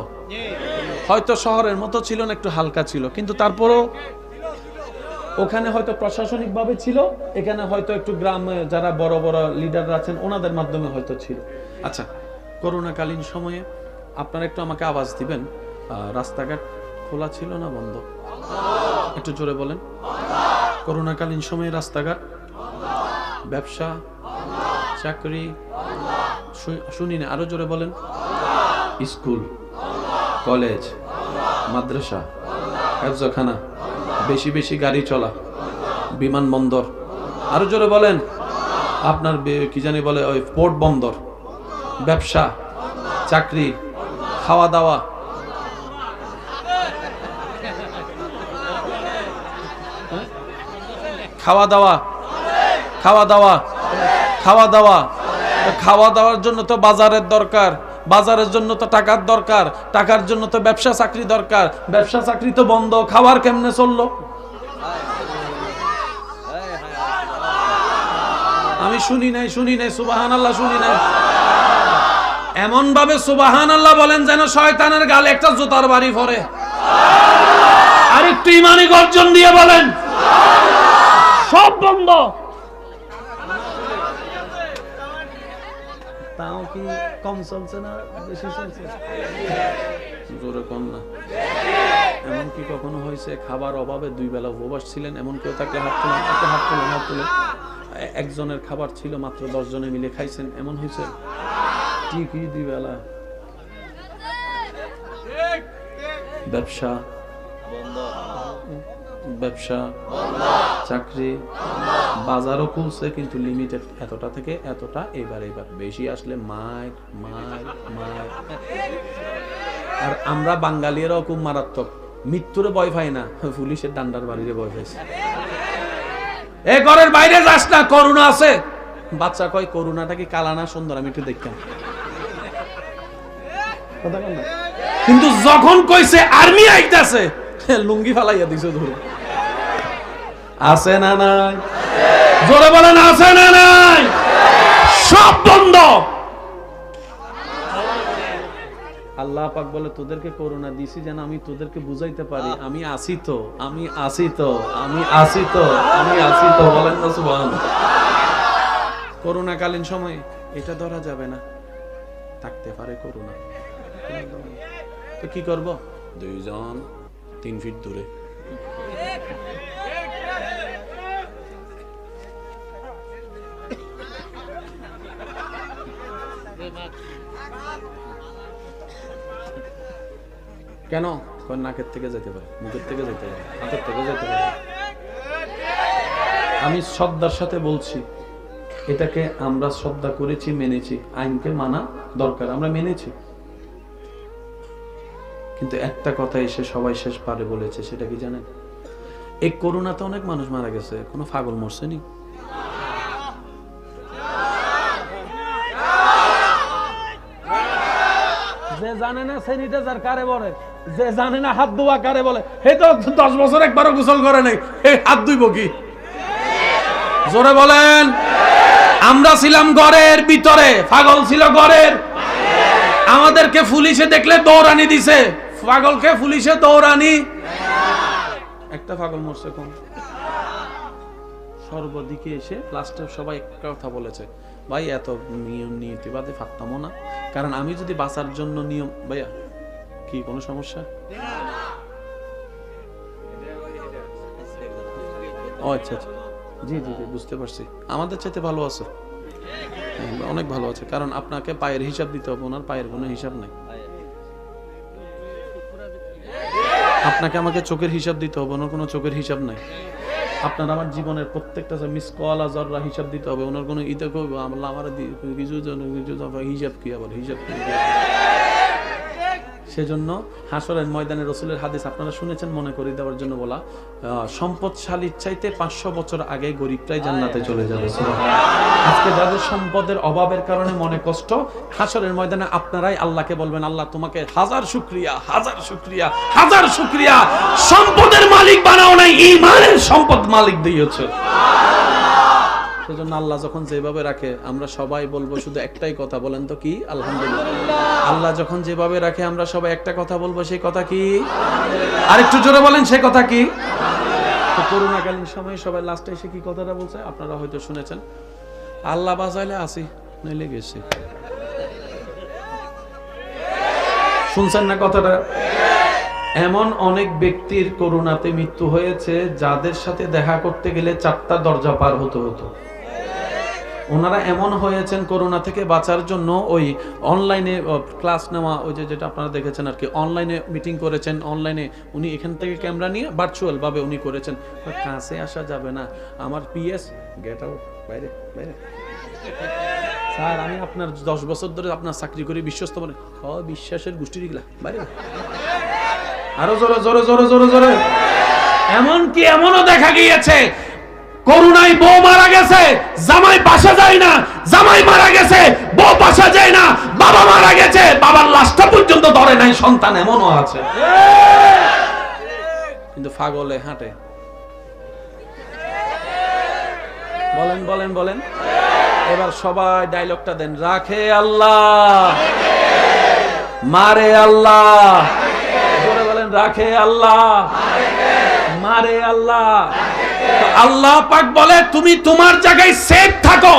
হয়তো শহরের মতো ছিল না, একটু হালকা ছিল, কিন্তু তারপরও ওখানে হয়তো প্রশাসনিক ভাবে ছিল, এখানে হয়তো একটু গ্রামে যারা বড় বড় লিডাররা আছেন ওনাদের মাধ্যমে হয়তো ছিল। আচ্ছা, করোনাকালীন সময়ে আপনারা একটু আমাকে আওয়াজ দিবেন, রাস্তাঘাট খোলা ছিল না বন্ধ? একটু জোরে বলেন। করোনাকালীন সময়ে রাস্তাঘাট, ব্যবসা, চাকরি, শুনি না, আরো জোরে বলেন। স্কুল, কলেজ, মাদ্রাসা, হেফজখানা, বেশি বেশি গাড়ি চলা, বিমানবন্দর, আরো জোরে বলেন। আপনার কি জানি বলে ওই পোর্ট বন্দর, ব্যবসা, চাকরি, খাওয়া দাওয়া, খাওয়া দাওয়া, খাওয়া দাওয়া, খাওয়া দাওয়া। খাওয়া দাওয়ার জন্য তো বাজারের দরকার, বাজারের জন্য তো টাকার দরকার, টাকার জন্য তো ব্যবসা চাকরি দরকার, ব্যবসা চাকরি তো বন্ধ, খাবার কেমনে চললো? আমি শুনি নাই, শুনি নাই, সুবহানাল্লাহ, শুনি নাই। এমন ভাবে সুবহানাল্লাহ বলেন যেন শয়তানের গালে একটা জুতার বাড়ি পড়ে। আর একটু ইমানি গর্জন দিয়ে বলেন, সব বন্ধ। তাও কি কম চলছে না বেশি চলছে? জোরে কম না। এমন কি কখনো হয়েছে খাবার অভাবে 2 বেলা উপবাস ছিলেন, এমন কেউ থাকলে হাত তুলেন, হাত তুলে। একজনের খাবার ছিল মাত্র 10 জনে মিলে খাইছেন, এমন হয়েছে? ঠিকই 2 বেলা। ব্যবসা চাকরি বাজারও খুলছে কিন্তু লিমিটেড, এতটা থেকে এতটা, এবার বেশি আসলে মার। আর আমরা বাঙালিরাও খুব মারাত্মক, মৃত্যুরে ভয় পাই না, পুলিশের ডান্ডার বাড়িরে ভয় পাইছে। এ ঘরের বাইরে যাস না, করোনা আছে। বাচ্চা কয় করোনাটা কি কালা না সুন্দর, আমি একটু দেখতাম। কিন্তু যখন কইছে আর্মি আইতাছে, লুঙ্গি ফালাইয়া দিছে ধরে। আছে না নাই? জোরে বলেন আছে না নাই? সব বন্ধ। আল্লাহ পাক বলে তোদেরকে করোনা দিছি যেন আমি তোদেরকে বুঝাইতে পারি আমি আছি তো। বলেন না সুবহানাল্লাহ। করোনা কালীন সময়ে এটা ধরা যাবে না, থাকতে পারে করোনা, তো কি করব? 2 জন 3 ফিট দূরে। কেন? নাকের থেকে যেতে পারে, মুখের থেকে যেতে পারে, হাতের থেকে যেতে পারে। আমি শ্রদ্ধার সাথে বলছি, এটাকে আমরা শ্রদ্ধা করেছি, মেনেছি। আইনকে মানা দরকার, আমরা মেনেছি। কিন্তু একটা কথা এসে সবাই শেষ পারে বলেছে, সেটা কি জানেন? এই করোনাতে অনেক মানুষ মারা গেছে, কোনো পাগল মরছে নি। যে জানে না স্যানিটাইজার কারে বলে, যে জানে না হাত ধোয়া কারে বলে, হে তো 10 বছর একবারও গোসল করে নাই, হাত ধুইব কি? জোরে বলেন। আমরা ছিলাম ঘরের ভিতরে, পাগল ছিল ঘরের। আমাদেরকে পুলিশে দেখলে দৌড়ানি দিছে, পাগলকে পুলিশে দৌড়ানি। একটা পাগল মরছে কোন? সর্বদিকে এসে লাস্টে সবাই একটা কথা বলেছে, ভাই এত নিয়ম নীতিবাদে ফাত্তামো না, কারণ আমি যদি বাঁচার জন্য নিয়ম, ভাইয়া কি কোনো সমস্যা? ও আচ্ছা, জি বুঝতে পারছি। আমাদের চাইতে ভালো আছে, অনেক ভালো আছে, কারণ আপনাকে পায়ের হিসাব দিতে হবে, ওনার পায়ের কোনো হিসাব নাই। আপনাকে আমাকে চোখের হিসাব দিতে হবে, ওনার কোনো চোখের হিসাব নাই। আপনার আমার জীবনের প্রত্যেকটা মিস কল আজররা হিসাব দিতে হবে, ওনার কোনো ইতে আমার কিছু হিসাব কি, আবার হিসাব কি? সেজন্য হাসরের ময়দানে রাসূলের হাদিস আপনারা শুনেছেন, মনে করে দেওয়ার জন্য বলা, সম্পদশালীর চাইতে 500 বছর আগে গরিবটাই জান্নাতে চলে যাবে। আজকে যাদের সম্পদের অভাবের কারণে মনে কষ্ট, হাসরের ময়দানে আপনারাই আল্লাহকে বলবেন, আল্লাহ তোমাকে হাজার শুকরিয়া, সম্পদের মালিক বানাও নাই, ঈমানের সম্পদ মালিক দিয়েছো। সেজন্য আল্লাহ যখন যেভাবে রাখে আমরা সবাই বলবো শুধু একটাই কথা, বলেন তো কি? আলহামদুলিল্লাহ। আল্লাহ যখন যেভাবে রাখে আমরা সবাই একটা কথা বলবো, সেই কথা কি? আরেকটু জোরে বলেন, সেই কথা কি? তো করোনাকালীন সময়ে সবাই লাস্টে এসে কি কথাটা বলছে আপনারা হয়তো শুনেছেন, আল্লাহ বাঁচাইলে আসি, নইলে গেছি। শুনছেন না কথাটা? এমন অনেক ব্যক্তির করোনাতে মৃত্যু হয়েছে যাদের সাথে দেখা করতে গেলে 4টা দরজা পার হতে হতো। ওনারা এমন হয়েছেন করোনা থেকে বাঁচার জন্য ওই অনলাইনে ক্লাস নেওয়া, ওই যেটা আপনারা দেখেছেন আর কি, অনলাইনে মিটিং করেছেন, অনলাইনে উনি এখান থেকে ক্যামেরা নিয়ে ভার্চুয়াল ভাবে উনি করেছেন। কাছে আসা যাবে না, আমার পিএস গেট আউট, বাইরে। স্যার আমি আপনার 10 বছর ধরে আপনার চাকরি করি, বিশ্বস্ত বলে বিশ্বাসের গোষ্ঠীর গিলা বাইরে। আরো জোরে। এমনও দেখা গিয়েছে করোনায় বউ মারা গেছে, জামাই বাসা যায় না, জামাই মারা গেছে, বউ বাসা যায় না, বাবা মারা গেছে, বাবার লাশটা পর্যন্ত ধরে নাই সন্তান, এমনও আছে। কিন্তু পাগলে হাঁটে। বলেন। এবার সবাই ডায়লগটা দেন, রাখে আল্লাহ, মারে আল্লাহ। জোরে বলেন, রাখে আল্লাহ, মারে আল্লাহ। তো আল্লাহ পাক বলে তুমি তোমার জায়গায় সেফ থাকো,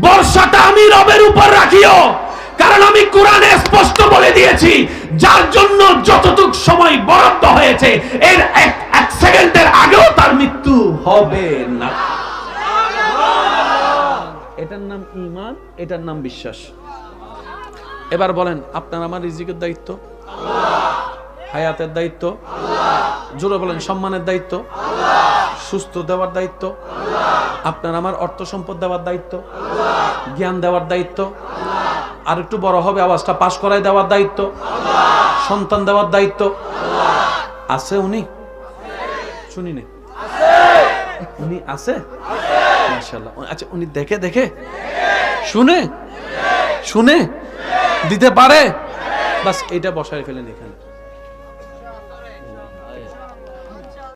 বর্ষাটা আমি রবের উপর রাখিও, কারণ আমি কোরআনে স্পষ্ট বলে দিয়েছি যার জন্য যতটুকু সময় বরাদ্দ হয়েছে এর এক সেকেন্ডের আগেও তার মৃত্যু হবে না। এটার নাম ঈমান, এটার নাম বিশ্বাস। এবার বলেন আপনার আমার রিজিকের দায়িত্ব আল্লাহ, হায়াতের দায়িত্ব আল্লাহ, জোরে বলেন সম্মানের দায়িত্ব আল্লাহ, সুস্থ দেওয়ার দায়িত্ব আল্লাহ, আপনার আমার অর্থ সম্পদ দেওয়ার দায়িত্ব আল্লাহ, জ্ঞান দেওয়ার দায়িত্ব আল্লাহ, আর একটু বড় হবে আওয়াজটা পাস করায় দেওয়ার দায়িত্ব আল্লাহ, সন্তান দেওয়ার দায়িত্ব আল্লাহ। আছে উনি? শুনি না উনি আছে? মাশাআল্লাহ। আচ্ছা উনি দেখে দেখে শুনে শুনে দিতে পারে? বাস এটা বসায় ফেলেন এখানে।